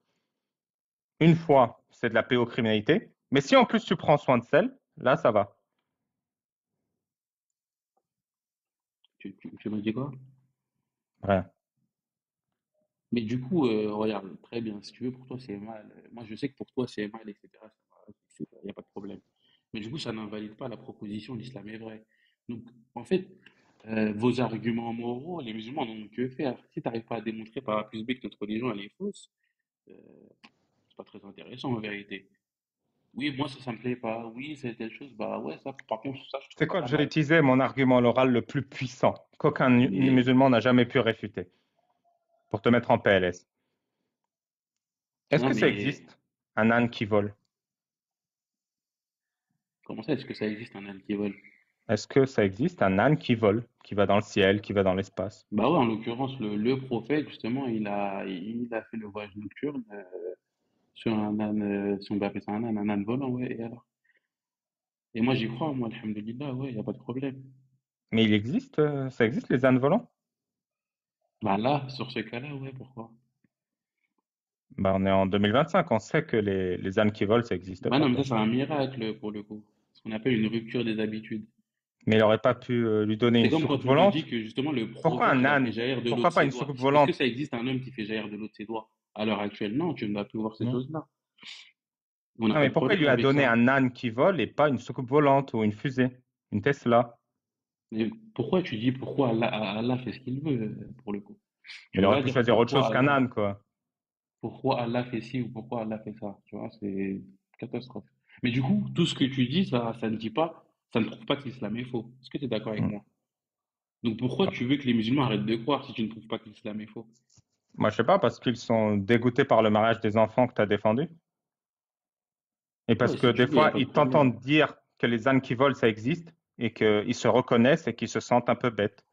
A: une fois, c'est de la pédocriminalité. Mais si en plus tu prends soin de celle, là, ça va.
B: Tu me dis quoi?
A: Rien.
B: Mais du coup, regarde, très bien, si tu veux, pour toi, c'est mal. Moi, je sais que pour toi, c'est mal, etc. Il n'y a pas de problème. Mais du coup, ça n'invalide pas la proposition l'islam est vrai. Donc, en fait, vos arguments moraux, les musulmans n'ont que faire. Si tu n'arrives pas à démontrer par A plus B que notre religion, elle est fausse, euh, c'est pas très intéressant en vérité. Oui, moi, ça me plaît pas. Oui, c'est telle chose. Bah ouais, ça, par contre, ça, je
A: C'est
B: trouve
A: quoi?
B: ça
A: J'ai
B: mal.
A: utilisé mon argument à l'oral le plus puissant qu'aucun
B: Mais
A: musulman n'a jamais pu réfuter pour te mettre en PLS. Est-ce
B: non,
A: que ça
B: mais
A: existe, un âne qui vole?
B: comment ça, est-ce que ça existe un âne qui vole?
A: Est-ce que ça existe, un âne qui vole, qui va dans le ciel, qui va dans l'espace?
B: Bah ouais, en l'occurrence, le prophète, justement, il a fait le voyage nocturne sur un âne, si on peut appeler ça un âne volant, ouais, et alors? Et moi, j'y crois, moi, alhamdoulilah, ouais, y a pas de problème.
A: Mais il existe, ça existe, les ânes volants?
B: Bah là, sur ce cas-là, ouais, pourquoi?
A: Bah, on est en 2025, on sait que les ânes qui volent, ça n'existe
B: Bah
A: pas,
B: non, mais ça,
A: quoi.
B: c'est un miracle, pour le coup. Ce qu'on appelle une rupture des habitudes.
A: Mais il n'aurait pas pu lui donner
B: C'est
A: une
B: comme quand
A: soucoupe
B: on te dit
A: volante?
B: que, justement, le
A: Pourquoi
B: prophète,
A: un
B: il a fait
A: âne?
B: jaillir de l'eau de
A: Pourquoi pas
B: ses
A: une
B: doigts.
A: soucoupe
B: Est-ce que
A: volante?
B: ça existe un homme qui fait jaillir de l'eau de ses doigts à l'heure actuelle? Non, tu ne vas plus voir ces
A: Non.
B: choses-là. On n'a
A: Non,
B: pas
A: mais
B: de
A: pourquoi il
B: problème
A: lui a
B: avec
A: donné
B: ça.
A: un âne qui vole et pas une soucoupe volante ou une fusée, une Tesla?
B: Mais pourquoi tu dis pourquoi Allah fait ce qu'il veut, pour le coup? Tu
A: Il
B: peux
A: aurait
B: pas
A: pu
B: dire
A: choisir autre chose qu'un âne, quoi.
B: pourquoi Allah fait ci ou pourquoi Allah fait ça. Tu vois, c'est une catastrophe. Mais du coup, tout ce que tu dis, ça ne dit pas, ça ne prouve pas que l'islam est faux. Est-ce que tu es d'accord avec
A: Hmm.
B: moi? Donc pourquoi tu veux que les musulmans arrêtent de croire si tu ne prouves pas que l'islam est faux?
A: Moi, je sais pas, parce qu'ils sont dégoûtés par le mariage des enfants que tu as défendu. Et parce
B: Ouais,
A: que
B: si
A: des
B: tu veux, il n'y a
A: fois,
B: pas de
A: ils
B: problème.
A: t'entendent dire que les ânes qui volent, ça existe, et qu'ils se reconnaissent et qu'ils se sentent un peu bêtes.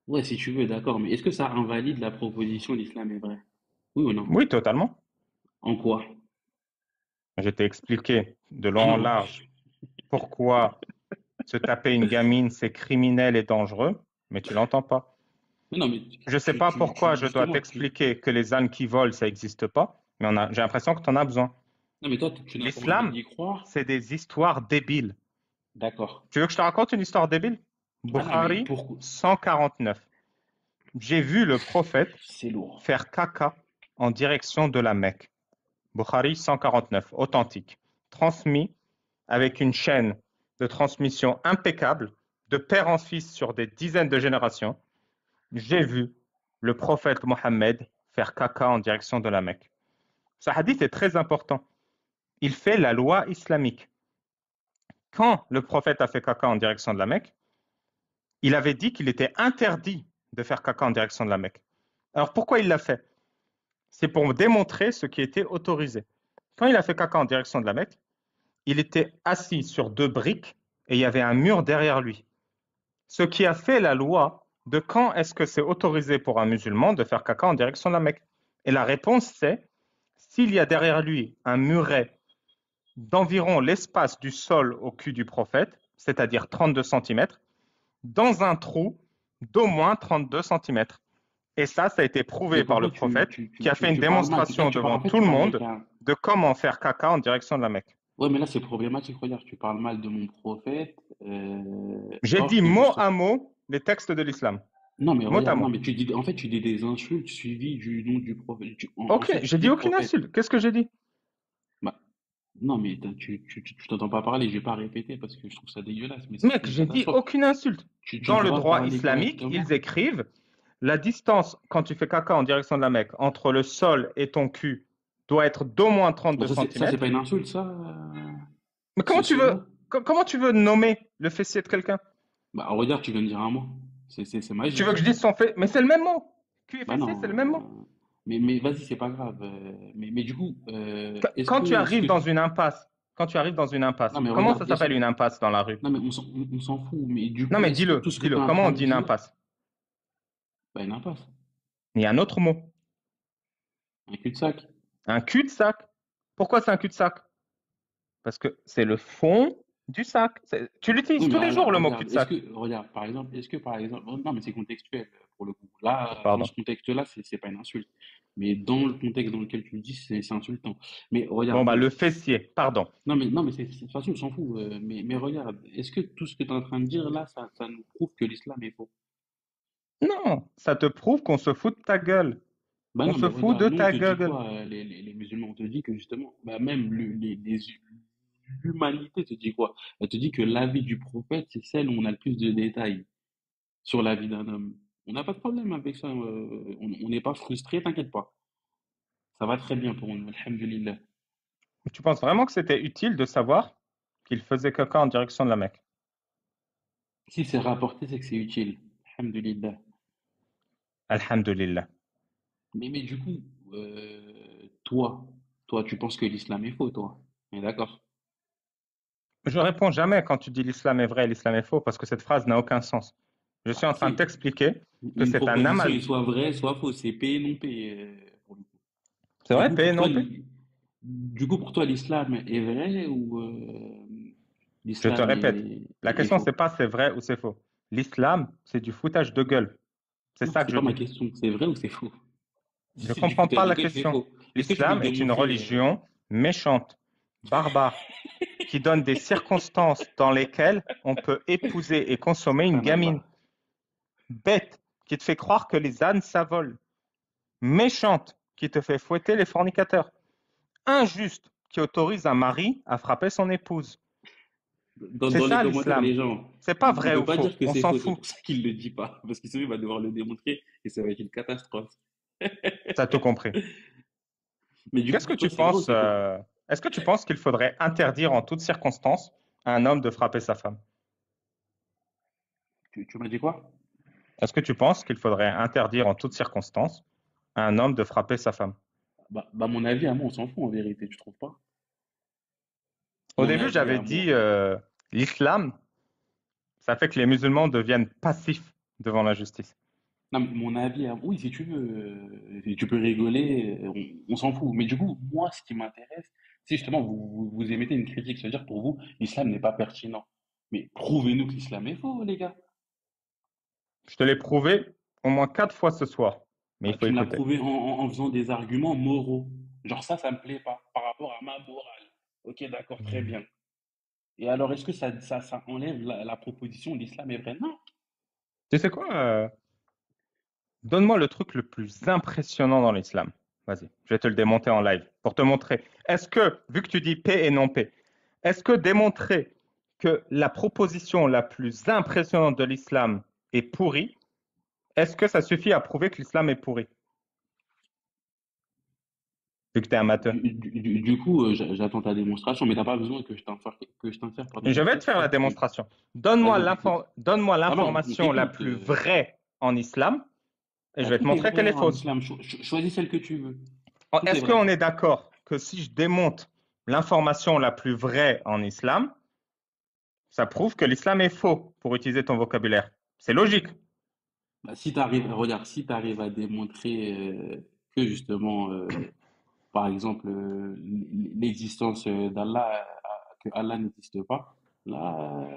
B: Ouais, si tu veux, d'accord. Mais est-ce que ça invalide la proposition l'islam est vrai? Oui ou non?
A: Oui, totalement.
B: En quoi?
A: Je t'ai expliqué de long
B: Ah
A: en
B: non.
A: large pourquoi se taper une gamine, c'est criminel et dangereux, mais tu l'entends pas.
B: Mais non, mais
A: Je sais pas pourquoi je dois
B: justement,
A: t'expliquer que les ânes qui volent, ça n'existe pas, mais j'ai l'impression que tu en as besoin.
B: non, mais toi, tu n'as pas envie
A: L'islam,
B: d'y croire.
A: c'est des histoires débiles.
B: D'accord.
A: Tu veux que je te raconte une histoire débile?
B: Ah non, mais
A: Bukhari
B: pourquoi?
A: 149. J'ai vu le prophète
B: C'est lourd.
A: faire caca en direction de la Mecque. Bukhari 149, authentique, transmis avec une chaîne de transmission impeccable, de père en fils sur des dizaines de générations. J'ai vu le prophète Mohammed faire caca en direction de la Mecque. Ce hadith est très important. Il fait la loi islamique. Quand le prophète a fait caca en direction de la Mecque, il avait dit qu'il était interdit de faire caca en direction de la Mecque. Alors pourquoi il l'a fait? C'est pour démontrer ce qui était autorisé. Quand il a fait caca en direction de la Mecque, il était assis sur deux briques et il y avait un mur derrière lui. Ce qui a fait la loi de quand est-ce que c'est autorisé pour un musulman de faire caca en direction de la Mecque. Et la réponse c'est s'il y a derrière lui un muret d'environ l'espace du sol au cul du prophète, c'est-à-dire 32 centimètres, dans un trou d'au moins 32 centimètres. Et ça a été prouvé
B: Donc en
A: par le
B: fait,
A: prophète qui a fait une
B: tu parles mal. Là,
A: démonstration devant
B: en fait,
A: tout
B: tu
A: le
B: parles avec
A: monde
B: un.
A: de comment faire caca en direction de la Mecque.
B: Ouais, mais là, c'est problématique. Regarde, tu parles mal de mon prophète.
A: J'ai
B: Or
A: dit
B: que
A: mot
B: juste.
A: à mot les textes de l'islam.
B: Non, mais
A: Mot à
B: regarde, non,
A: mot.
B: mais tu dis, en fait, tu dis des insultes suivies du nom du prophète. En
A: Ok,
B: fait, tu
A: j'ai dit
B: dis
A: aucune
B: prophète.
A: insulte. Qu'est-ce que j'ai dit?
B: Bah, non, mais tu t'entends pas parler. Je vais pas répéter parce que je trouve ça dégueulasse, mais c'est
A: Mec,
B: une
A: j'ai dit
B: catastrophe.
A: aucune insulte.
B: Tu
A: Dans le
B: dois
A: droit
B: parler
A: islamique, ils
B: correctement.
A: écrivent la distance quand tu fais caca en direction de la Mecque entre le sol et ton cul doit être d'au moins
B: Bah,
A: 32
B: ça, c'est pas
A: centimètres.
B: une insulte, ça,
A: Mais
B: ce mot.
A: comment tu veux nommer le fessier de quelqu'un?
B: Bah, regarde, tu viens de dire un mot. C'est
A: Tu veux que
B: magique.
A: je dise son fessier? Mais c'est le même mot. Cul et
B: Bah
A: fessier,
B: non.
A: c'est le même mot.
B: Mais vas-y, c'est pas grave. Mais du coup, est-ce
A: Quand tu
B: que ce
A: arrives
B: que
A: dans
B: tu.
A: une impasse, quand tu arrives dans une
B: Non,
A: impasse,
B: mais
A: comment ça
B: regarde,
A: s'appelle une impasse dans la rue?
B: non, mais on s'en fout. Mais du
A: Non,
B: coup,
A: mais
B: est-ce que tout ce que tu
A: dis-le.
B: es en
A: Comment on
B: train de
A: dit une
B: dire.
A: impasse?
B: Bah, une impasse.
A: Il y a un autre mot.
B: Un cul-de-sac.
A: Un cul-de-sac. Pourquoi c'est un cul-de-sac? Parce que c'est le fond du sac. Tu l'utilises
B: Oui, mais
A: tous les jours,
B: alors,
A: le mot
B: regarde,
A: cul-de-sac.
B: regarde, par exemple, oh, non, mais c'est contextuel pour le coup. Là, dans
A: Pardon.
B: ce contexte-là, c'est pas une insulte. Mais dans le contexte dans lequel tu le dis, c'est insultant. Mais
A: Bon,
B: regarde,
A: bah,
B: donc,
A: le fessier. Pardon.
B: non, mais de toute façon, on s'en fout. Mais regarde, est-ce que tout ce que tu es en train de dire là, ça nous prouve que l'islam est faux?
A: Non, ça te prouve qu'on se fout de ta gueule.
B: Bah
A: On
B: non, mais
A: se fout
B: regarde,
A: de
B: nous on
A: ta
B: te dit
A: gueule.
B: quoi, les musulmans, on te dit que justement, bah même l'humanité te dit quoi? Elle te dit que la vie du prophète, c'est celle où on a le plus de détails sur la vie d'un homme. On n'a pas de problème avec ça, on n'est pas frustré, t'inquiète pas. Ça va très bien pour nous, alhamdulillah.
A: Tu penses vraiment que c'était utile de savoir qu'il faisait caca en direction de la Mecque?
B: Si c'est rapporté, c'est que c'est utile, alhamdulillah.
A: Alhamdulillah.
B: Mais du coup, toi, tu penses que l'islam est faux, toi? On est d'accord?
A: Je réponds jamais quand tu dis l'islam est vrai et l'islam est faux parce que cette phrase n'a aucun sens. Je suis
B: Bah,
A: en train de
B: si
A: t'expliquer que
B: une
A: c'est un
B: proposition est
A: amal.
B: soit vraie, soit fausse, c'est P et non P, pour le coup.
A: C'est
B: Du
A: vrai,
B: coup,
A: P et
B: pour toi,
A: non P?
B: l'islam est vrai ou
A: Je te
B: l'islam
A: répète, la
B: est
A: question
B: faux?
A: c'est pas c'est vrai ou c'est faux. L'islam, c'est du foutage de gueule. C'est
B: Non,
A: ça que
B: c'est
A: je
B: pas ma
A: dis.
B: question. C'est vrai ou c'est faux? Si
A: Je
B: c'est du
A: comprends
B: foutage
A: pas
B: de
A: la
B: gueule, c'est
A: question.
B: faux. Est-ce que tu peux me
A: L'islam est une
B: démontrer
A: religion méchante, barbare, qui donne des circonstances dans lesquelles on peut épouser et consommer une
B: subhanallah.
A: gamine. Bête, qui te fait croire que les ânes s'avolent. Méchante, qui te fait fouetter les fornicateurs. Injuste, qui autorise un mari à frapper son épouse. C'est
B: Dans les
A: ça
B: commentaires,
A: l'islam.
B: les gens,
A: C'est pas
B: il
A: vrai ou
B: veut pas
A: faux.
B: dire que
A: On
B: c'est
A: s'en
B: faux. C'est
A: fout.
B: pour ça qu'il le dit pas. Parce qu'il sait qu'il va devoir le démontrer et ça va être une catastrophe.
A: T'as tout compris.
B: Mais du coup,
A: Qu'est-ce que
B: pour toi,
A: tu
B: c'est vrai ou
A: penses
B: c'est faux?
A: est-ce que tu penses qu'il faudrait interdire en toutes circonstances à un homme de frapper sa femme?
B: Tu m'as dit quoi?
A: Est-ce que tu penses qu'il faudrait interdire en toutes circonstances à un homme de frapper sa femme?
B: Mon avis à moi, on s'en fout en vérité, tu trouves pas?
A: Au
B: Mon
A: début,
B: avis
A: j'avais
B: à
A: dit
B: moi.
A: l'islam, ça fait que les musulmans deviennent passifs devant la justice.
B: Non, mais mon avis à oui, si tu veux, tu peux rigoler, on s'en fout. Mais du coup, moi, ce qui m'intéresse, c'est justement, vous émettez une critique, c'est-à-dire pour vous, l'islam n'est pas pertinent. Mais prouvez-nous que l'islam est faux, les gars.
A: Je te l'ai prouvé au moins 4 fois ce soir, mais il
B: Bah,
A: faut
B: tu me l'as
A: écouter.
B: prouvé en faisant des arguments moraux. Genre ça me plaît pas, par rapport à ma morale. Ok, d'accord, très bien. Et alors, est-ce que ça enlève la proposition l'islam est vrai? Non.
A: Tu sais quoi? Donne-moi le truc le plus impressionnant dans l'islam. Vas-y, je vais te le démonter en live pour te montrer. Est-ce que, vu que tu dis P et non P, est-ce que démontrer que la proposition la plus impressionnante de l'islam est pourrie, est-ce que ça suffit à prouver que l'islam est pourri, vu que tu es un matheux?
B: Du coup, j'attends ta démonstration, mais t'as pas besoin que je t'insère pardon,
A: Je
B: une
A: vais te
B: preuve,
A: faire la
B: parce que.
A: démonstration.
B: Vas-y, on t'écoute.
A: Donne-moi
B: Ah non, on
A: l'information la
B: t'écoute.
A: plus vraie en islam et je
B: Bah,
A: vais te
B: tout est
A: montrer qu'elle
B: vrai
A: est
B: en
A: fausse.
B: islam. Choisis celle que tu veux. Tout est
A: Est-ce
B: vrai.
A: qu'on est d'accord que si je démonte l'information la plus vraie en islam, ça prouve que l'islam est faux pour utiliser ton vocabulaire? C'est logique.
B: Bah, si t'arrives, regarde, si t'arrives à démontrer que justement, par exemple, l'existence d'Allah, que Allah n'existe pas, là,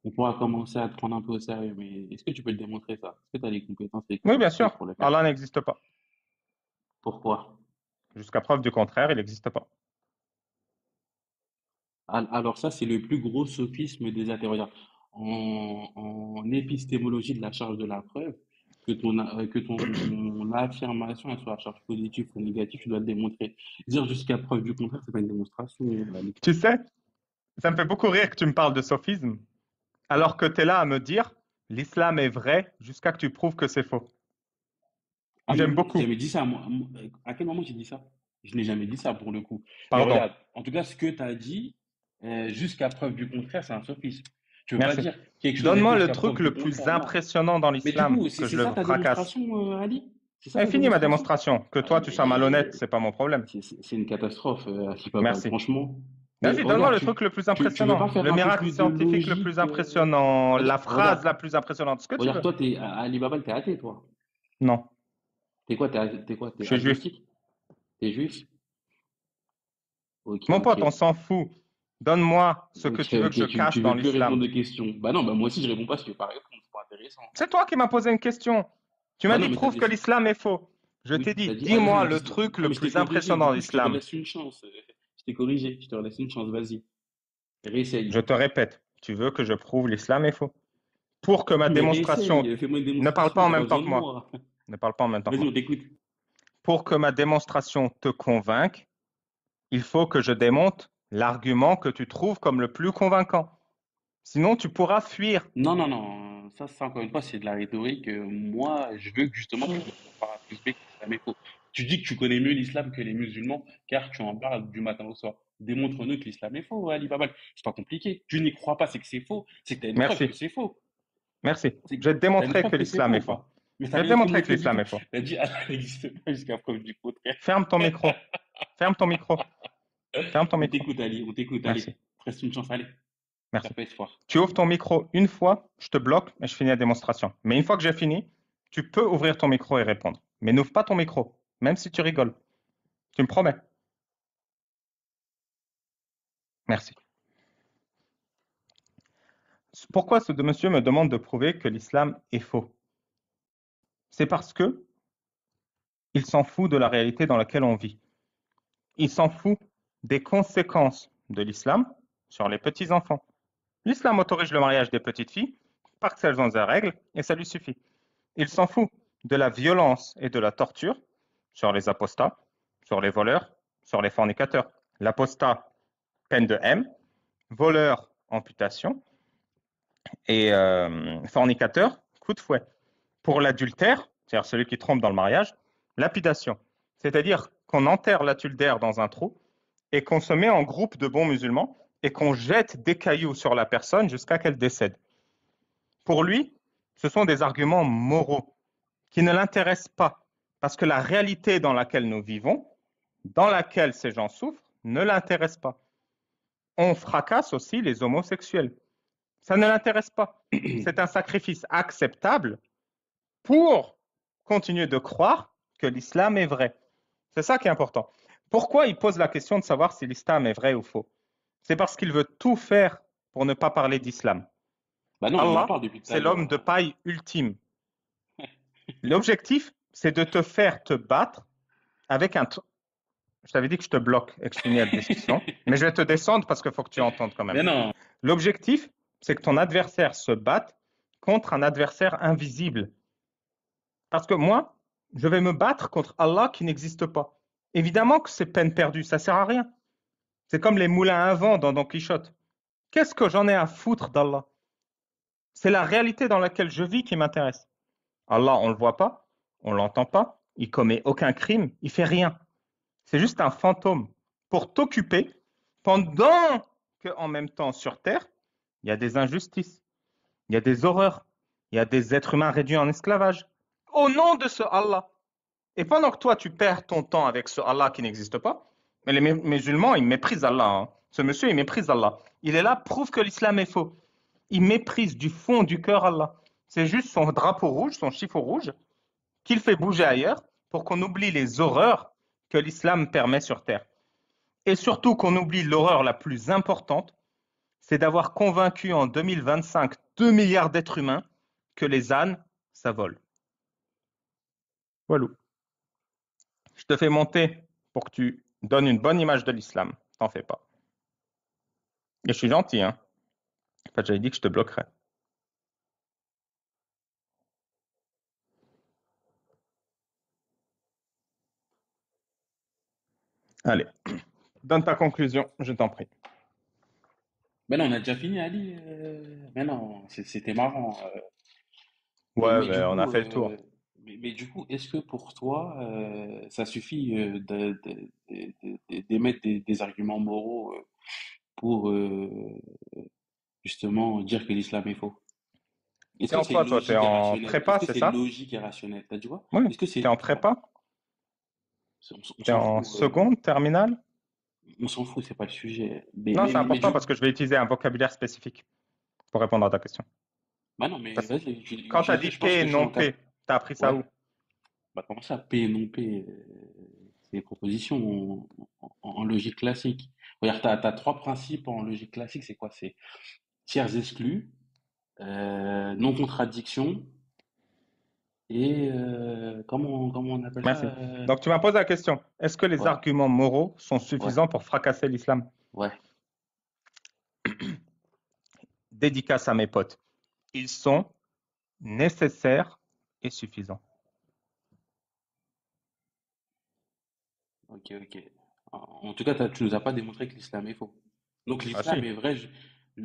B: on pourra commencer à te prendre un peu au sérieux. Mais est-ce que tu peux le démontrer ça? Est-ce que tu as les compétences et les
A: Oui, bien
B: capacités
A: sûr.
B: pour le faire?
A: Allah n'existe pas.
B: Pourquoi?
A: Jusqu'à preuve du contraire, il n'existe pas.
B: Alors ça, c'est le plus gros sophisme des athées. Regarde, en épistémologie de la charge de la preuve, que ton affirmation elle soit à charge positive ou négative, tu dois le démontrer. Dire jusqu'à preuve du contraire, c'est pas une démonstration, Ali.
A: Tu sais, ça me fait beaucoup rire que tu me parles de sophisme, alors que tu es là à me dire l'islam est vrai jusqu'à que tu prouves que c'est faux.
B: Ah, mais
A: J'aime
B: moi, j'ai
A: beaucoup.
B: jamais dit ça. À quel moment j'ai dit ça? Je n'ai jamais dit ça pour le coup. Mais
A: Pardon.
B: regarde, en tout cas, ce que tu as dit, jusqu'à preuve du contraire, c'est un sophisme. Tu veux pas
A: Merci.
B: dire quelque chose est
A: Donne-moi
B: faux
A: le
B: jusqu'à
A: truc
B: preuve du
A: le plus
B: contraire, non.
A: impressionnant dans
B: Mais du
A: l'islam,
B: coup,
A: que je
B: c'est
A: le
B: ça ta
A: fracasse.
B: démonstration, Ali? C'est ça
A: Eh,
B: ta
A: fini ma
B: démonstration?
A: démonstration. Que
B: Ah,
A: toi, tu sois malhonnête, c'est pas mon problème.
B: c'est une catastrophe, Alibaba,
A: Merci.
B: franchement. Mais
A: Vas-y, donne-moi
B: regarde,
A: le truc le plus
B: tu veux pas
A: impressionnant,
B: faire
A: le
B: un peu
A: miracle
B: plus de
A: scientifique le plus
B: logique?
A: impressionnant, la
B: Regarde,
A: phrase la plus impressionnante, ce que tu
B: regarde,
A: veux.
B: toi, Alibaba, t'es athée, toi.
A: Non,
B: T'es quoi? T'es quoi?
A: je
B: T'es
A: suis juif.
B: agnostique? T'es juif? Ok,
A: Mon
B: ok.
A: pote, on s'en fout. Donne-moi ce que
B: Ok,
A: tu veux que je
B: ok, tu
A: cache dans
B: veux plus
A: l'islam.
B: répondre de questions. Bah non, bah moi aussi je réponds pas, je vais pas répondre, c'est pas intéressant.
A: C'est toi qui m'as posé une question. Tu m'as
B: Bah non,
A: dit
B: mais t'as
A: prouve
B: dit,
A: que l'islam est faux. Je t'ai
B: oui,
A: dit
B: t'as dit, ah
A: dis-moi
B: non,
A: le truc
B: non,
A: le
B: mais je t'ai
A: plus
B: corrigé,
A: impressionnant
B: du
A: dans
B: coup je te
A: l'islam.
B: relaisse une chance. Je t'ai corrigé, je te relaisse une chance, vas-y, réessaye.
A: Je te répète, tu veux que je prouve l'islam est faux. Pour que ma
B: Mais
A: démonstration
B: réessaye, fais-moi une
A: ne parle pas
B: démonstration,
A: en
B: t'as pas
A: même temps
B: besoin
A: que
B: de
A: moi.
B: moi.
A: Ne parle pas en même temps que
B: Vas-y,
A: moi.
B: on t'écoute.
A: Pour que ma démonstration te convainque, il faut que je démonte l'argument que tu trouves comme le plus convaincant. Sinon, tu pourras fuir.
B: Non, non, non, ça encore une fois, c'est de la rhétorique. Moi, je veux que justement que tu me prouves par A plus B que l'islam est faux. Tu dis que tu connais mieux l'islam que les musulmans, car tu en parles du matin au soir. Démontre-nous que l'islam est faux, Ali Babal. C'est pas compliqué. Tu n'y crois pas, c'est que c'est faux. C'est que tu as une preuve que
A: Merci.
B: c'est faux.
A: Merci.
B: C'est que
A: Je vais te
B: tu as une
A: démontrer
B: preuve
A: que
B: que c'est
A: l'islam
B: faux
A: est
B: ou
A: faux.
B: pas? Mais
A: Je
B: t'as
A: vais te
B: rien
A: démontrer que
B: démontré du
A: l'islam
B: tout.
A: est faux.
B: Tu as dit Allah n'existe pas jusqu'à preuve du contraire.
A: Ferme ton micro. Ferme ton micro. Ferme ton
B: On
A: micro.
B: t'écoute, Ali, on t'écoute, allez.
A: Merci.
B: Reste une chance, allez. T'as
A: Merci.
B: pas espoir.
A: Tu ouvres ton micro une fois, je te bloque et je finis la démonstration. Mais une fois que j'ai fini, tu peux ouvrir ton micro et répondre. Mais n'ouvre pas ton micro, même si tu rigoles. Tu me promets. Merci. Pourquoi ce monsieur me demande de prouver que l'islam est faux? C'est parce que il s'en fout de la réalité dans laquelle on vit. Il s'en fout des conséquences de l'islam sur les petits-enfants. L'islam autorise le mariage des petites filles parce qu'elles ont des règles et ça lui suffit. Il s'en fout de la violence et de la torture sur les apostats, sur les voleurs, sur les fornicateurs. L'apostat, peine de M, voleur, amputation, et fornicateur, coup de fouet. Pour l'adultère, c'est-à-dire celui qui trompe dans le mariage, lapidation. C'est-à-dire qu'on enterre l'adultère dans un trou et qu'on se met en groupe de bons musulmans et qu'on jette des cailloux sur la personne jusqu'à qu'elle décède. Pour lui, ce sont des arguments moraux qui ne l'intéressent pas, parce que la réalité dans laquelle nous vivons, dans laquelle ces gens souffrent, ne l'intéresse pas. On fracasse aussi les homosexuels. Ça ne l'intéresse pas. C'est un sacrifice acceptable pour continuer de croire que l'islam est vrai. C'est ça qui est important. Pourquoi il pose la question de savoir si l'islam est vrai ou faux? C'est parce qu'il veut tout faire pour ne pas parler d'islam.
B: Bah non, il en
A: Allah,
B: parle depuis tout à
A: c'est l'homme
B: l'heure.
A: de paille ultime. L'objectif, c'est de te faire te battre avec un... Je t'avais dit que je te bloque et que je finis la discussion, mais je vais te descendre parce qu'il faut que tu entendes quand même.
B: Mais non.
A: L'objectif, c'est que ton adversaire se batte contre un adversaire invisible. Parce que moi, je vais me battre contre Allah qui n'existe pas. Évidemment que c'est peine perdue, ça sert à rien. C'est comme les moulins à vent dans Don Quichotte. Qu'est-ce que j'en ai à foutre d'Allah? C'est la réalité dans laquelle je vis qui m'intéresse. Allah, on ne le voit pas, on ne l'entend pas, il commet aucun crime, il fait rien. C'est juste un fantôme pour t'occuper pendant que, en même temps, sur Terre, il y a des injustices, il y a des horreurs, il y a des êtres humains réduits en esclavage. Au nom de ce Allah. Et pendant que toi, tu perds ton temps avec ce Allah qui n'existe pas, mais les musulmans, ils méprisent Allah. Hein. Ce monsieur, il méprise Allah. Il est là, prouve que l'islam est faux. Il méprise du fond du cœur Allah. C'est juste son drapeau rouge, son chiffon rouge, qu'il fait bouger ailleurs pour qu'on oublie les horreurs que l'islam permet sur terre. Et surtout qu'on oublie l'horreur la plus importante, c'est d'avoir convaincu en 2025 2 milliards d'êtres humains que les ânes, ça vole. Voilà. Je te fais monter pour que tu donnes une bonne image de l'islam. T'en fais pas. Et je suis gentil, hein. En fait, j'avais dit que je te bloquerais. Allez, donne ta conclusion, je t'en prie.
B: Mais non, on a déjà fini, Ali. Mais non, c'était marrant. Mais,
A: Ouais,
B: mais du
A: ben, on a
B: coup,
A: fait le tour.
B: est-ce que pour toi, ça suffit d'émettre des arguments moraux pour justement dire que l'islam est faux? Est-ce
A: T'es
B: que
A: en
B: c'est
A: quoi, toi? T'es
B: logique et
A: en
B: rationnel? Est-ce
A: prépa,
B: que
A: c'est
B: c'est
A: ça?
B: logique et rationnel? T'as dit quoi?
A: Oui.
B: Est-ce que
A: T'es en
B: c'est... Bon,
A: prépa?
B: on
A: T'es
B: s'en
A: en
B: fout.
A: seconde, terminale?
B: On s'en fout, c'est pas le sujet. Mais,
A: Non,
B: mais,
A: c'est
B: mais, mais
A: important
B: du
A: parce
B: coup...
A: que je vais utiliser un vocabulaire spécifique pour répondre à ta question.
B: Bah non, mais
A: Parce que
B: vas-y,
A: quand tu as dit
B: je pense
A: P et
B: que je suis
A: non
B: en cap...
A: P, t'as appris ça
B: Ouais.
A: où?
B: Bah comment ça, P et non P? C'est des propositions en logique classique. Regarde, t'as trois principes en logique classique, c'est quoi? C'est tiers exclus, non-contradiction et comment on appelle
A: Merci.
B: ça?
A: Donc, tu m'as posé la question, est-ce que les
B: Ouais,
A: arguments moraux sont
B: ouais,
A: suffisants pour fracasser l'islam?
B: ouais.
A: Dédicace à mes potes. Ils sont nécessaires et suffisants.
B: Ok, ok. En tout cas, tu nous as pas démontré que l'islam est faux. Donc
A: Ah
B: l'islam
A: si,
B: est vrai.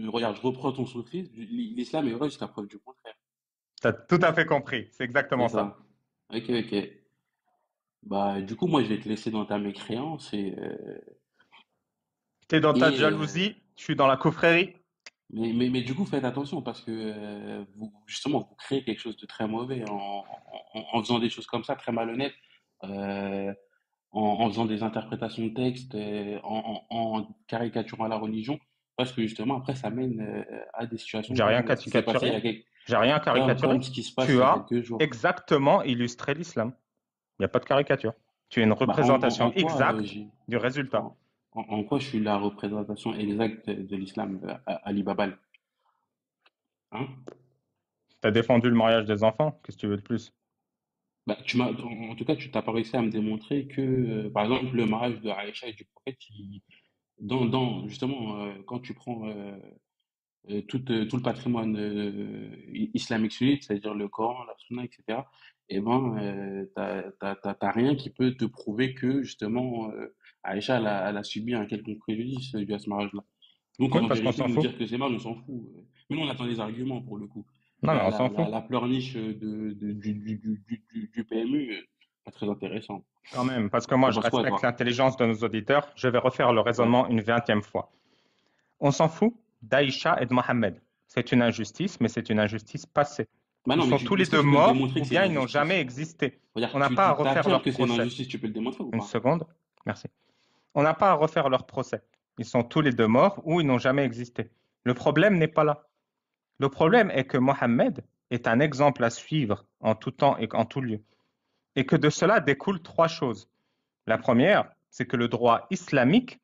B: Regarde, je reprends ton sophisme. L'islam est vrai jusqu'à preuve du contraire.
A: tu as tout à fait compris. C'est
B: C'est
A: exactement ça.
B: ça. Ok, ok. Bah, du coup, moi, je vais te laisser dans ta mécréance
A: Tu es dans ta
B: et
A: jalousie, je suis dans la confrérie.
B: mais du coup, faites attention parce que vous, justement, vous créez quelque chose de très mauvais en faisant des choses comme ça, très malhonnêtes, euh, en faisant des interprétations de textes, en caricaturant la religion, parce que justement, après, ça mène à des situations
A: J'ai rien
B: comme ce qui s'est passé
A: caricaturé. J'ai rien caricaturé.
B: comme ce qui se passe
A: Tu
B: il y a
A: as
B: quelques jours.
A: exactement illustré l'islam. Il n'y a pas de caricature. Tu es une
B: Bah,
A: représentation
B: en quoi,
A: exacte du résultat.
B: en quoi je suis la représentation exacte de l'islam à Ali Babal, hein?
A: Tu as défendu le mariage des enfants. Qu'est-ce que tu veux de plus?
B: Bah, en tout cas, tu t'as pas réussi à me démontrer que, par exemple, le mariage de Aïcha et du prophète, justement, quand tu prends tout le patrimoine islamique sunnite, c'est-à-dire le Coran, la Sunna, etc., eh ben, t'as rien qui peut te prouver que, justement, Aïcha, elle a subi un quelconque préjudice dû à ce mariage-là. Donc,
A: Oui,
B: en
A: parce qu'on
B: vérité,
A: s'en
B: nous
A: fout.
B: dire que c'est mal, on s'en fout. Mais nous, on attend des arguments pour le coup.
A: Non, mais on s'en fout.
B: La pleurniche du PMU, pas très intéressant.
A: Quand même, parce que moi,
B: T'en
A: je
B: penses quoi,
A: respecte
B: toi?
A: l'intelligence de nos auditeurs. Je vais refaire le
B: Ouais.
A: raisonnement une 20e fois. On s'en fout d'Aïcha et de Mohammed. C'est une injustice, mais c'est une injustice passée.
B: Bah
A: Ils
B: non,
A: sont tous les
B: est-ce que
A: deux
B: tu peux le
A: morts
B: démontrer
A: ou
B: que c'est une
A: bien ils n'ont jamais
B: injustice?
A: existé. On
B: Regarde,
A: n'a pas à refaire
B: t'affirmes
A: leur
B: que c'est une
A: procès.
B: injustice, tu peux le démontrer ou
A: Une
B: pas?
A: seconde, merci. On n'a pas à refaire leur procès. Ils sont tous les deux morts ou ils n'ont jamais existé. Le problème n'est pas là. Le problème est que Mohammed est un exemple à suivre en tout temps et en tout lieu. Et que de cela découlent trois choses. La première, c'est que le droit islamique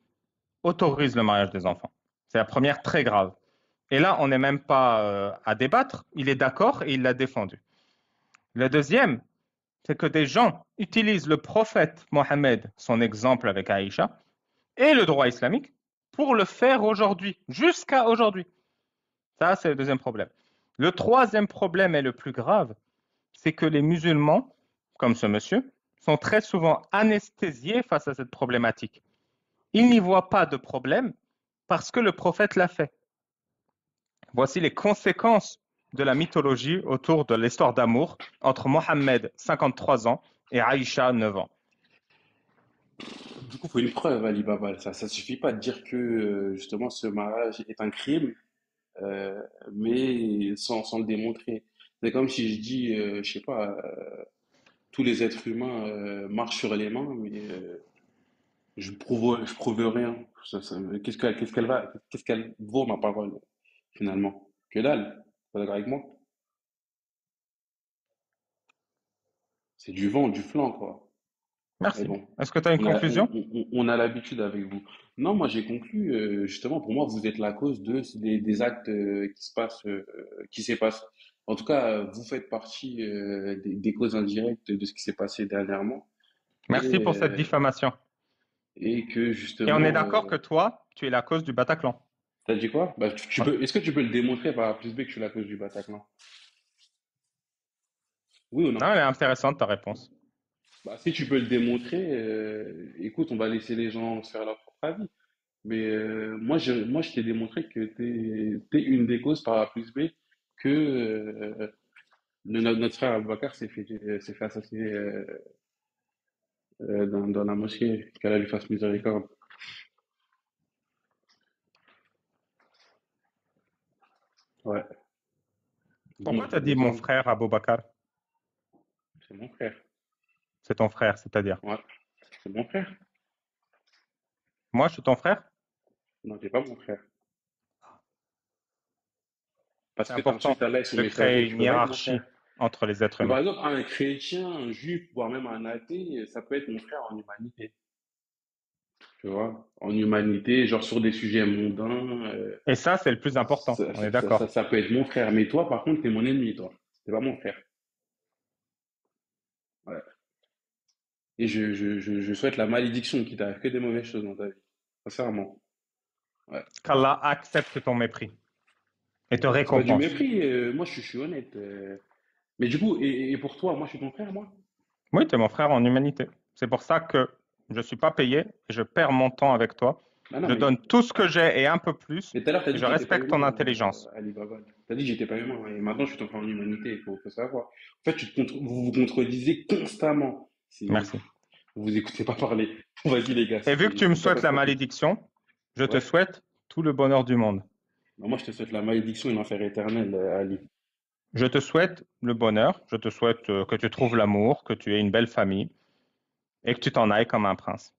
A: autorise le mariage des enfants. C'est la première très grave. Et là, on n'est même pas à débattre. Il est d'accord et il l'a défendu. Le deuxième, c'est que des gens utilisent le prophète Mohammed, son exemple avec Aïcha, et le droit islamique pour le faire aujourd'hui, jusqu'à aujourd'hui. Ça, c'est le deuxième problème. Le troisième problème et le plus grave, c'est que les musulmans, comme ce monsieur, sont très souvent anesthésiés face à cette problématique. Ils n'y voient pas de problème parce que le prophète l'a fait. Voici les conséquences de la mythologie autour de l'histoire d'amour entre Mohammed, 53 ans, et Aïcha, 9 ans.
B: Du coup, il faut une preuve, Ali Baba. Ça suffit pas de dire que, justement, ce mariage est un crime, euh, mais sans le démontrer. C'est comme si je dis, je sais pas, tous les êtres humains marchent sur les mains, mais je prouve rien. Qu'est-ce qu'elle vaut ma parole finalement? Que dalle. T'es d'accord avec moi? C'est du vent, du flanc, quoi. Mais
A: Merci.
B: bon,
A: Est-ce que tu as une conclusion?
B: on a l'habitude avec vous. Non, moi j'ai conclu, justement, pour moi, vous êtes la cause des actes qui se passent, qui s'est passé. En tout cas, vous faites partie des causes indirectes de ce qui s'est passé dernièrement.
A: Merci
B: Et,
A: pour cette
B: euh,
A: diffamation.
B: et que
A: Et on est
B: justement,
A: d'accord que toi, tu es la cause du Bataclan.
B: t'as dit quoi? Bah,
A: On-
B: est-ce que tu peux le démontrer par A plus B que je suis la cause du Bataclan? Oui ou non?
A: Non, elle est intéressante ta réponse.
B: Bah, si tu peux le démontrer, écoute, on va laisser les gens se faire leur propre avis. Mais moi, je t'ai démontré que t'es une des causes par A plus B que notre frère Aboubacar s'est fait assassiner dans la mosquée, qu'Allah lui fasse miséricorde. Ouais.
A: Pourquoi
B: Bon,
A: tu as dit mon
B: autant,
A: frère Aboubacar?
B: c'est mon frère.
A: C'est ton frère, c'est-à-dire.
B: Ouais, c'est mon frère.
A: Moi, je suis ton frère?
B: Non, t'es pas mon frère. Parce
A: C'est
B: que
A: important
B: t'insultes Allah et son
A: de créer
B: messager, tu
A: une
B: peux pas être mon frère.
A: hiérarchie entre les êtres
B: Mais par
A: humains.
B: exemple, un chrétien, un juif, voire même un athée, ça peut être mon frère en humanité. Tu vois? En humanité, genre sur des sujets mondains,
A: Et ça, c'est le plus important. On est d'accord.
B: ça peut être mon frère. Mais toi, par contre, t'es mon ennemi, toi. T'es pas mon frère. Ouais. Et je souhaite la malédiction qui t'arrive que des mauvaises choses dans ta vie. Sincèrement. Ouais.
A: Qu'Allah accepte ton mépris et te
B: C'est pas du
A: récompense.
B: mépris, moi je suis honnête. Mais du coup, et pour toi, moi je suis ton frère, moi?
A: Oui, tu es mon frère en humanité. C'est pour ça que je ne suis pas payé et je perds mon temps avec toi.
B: Ah non,
A: Je donne tout ce que j'ai et un peu plus
B: mais tout à l'heure, t'as
A: et
B: dit
A: je
B: que j'étais pas
A: respecte ton
B: humain,
A: intelligence.
B: Ali Baba. T'as dit que j'étais pas humain, et maintenant je suis ton frère en humanité, faut savoir. En fait, vous vous contredisez constamment.
A: Merci.
B: Vous vous écoutez pas parler. Vas-y les gars,
A: Et vu que tu me
B: c'est
A: souhaites la
B: catastrophique.
A: malédiction, je te
B: Ouais.
A: souhaite tout le bonheur du monde.
B: Non, moi je te souhaite la malédiction et l'enfer éternel, Ali.
A: Je te souhaite le bonheur, je te souhaite que tu trouves l'amour, que tu aies une belle famille et que tu t'en ailles comme un prince.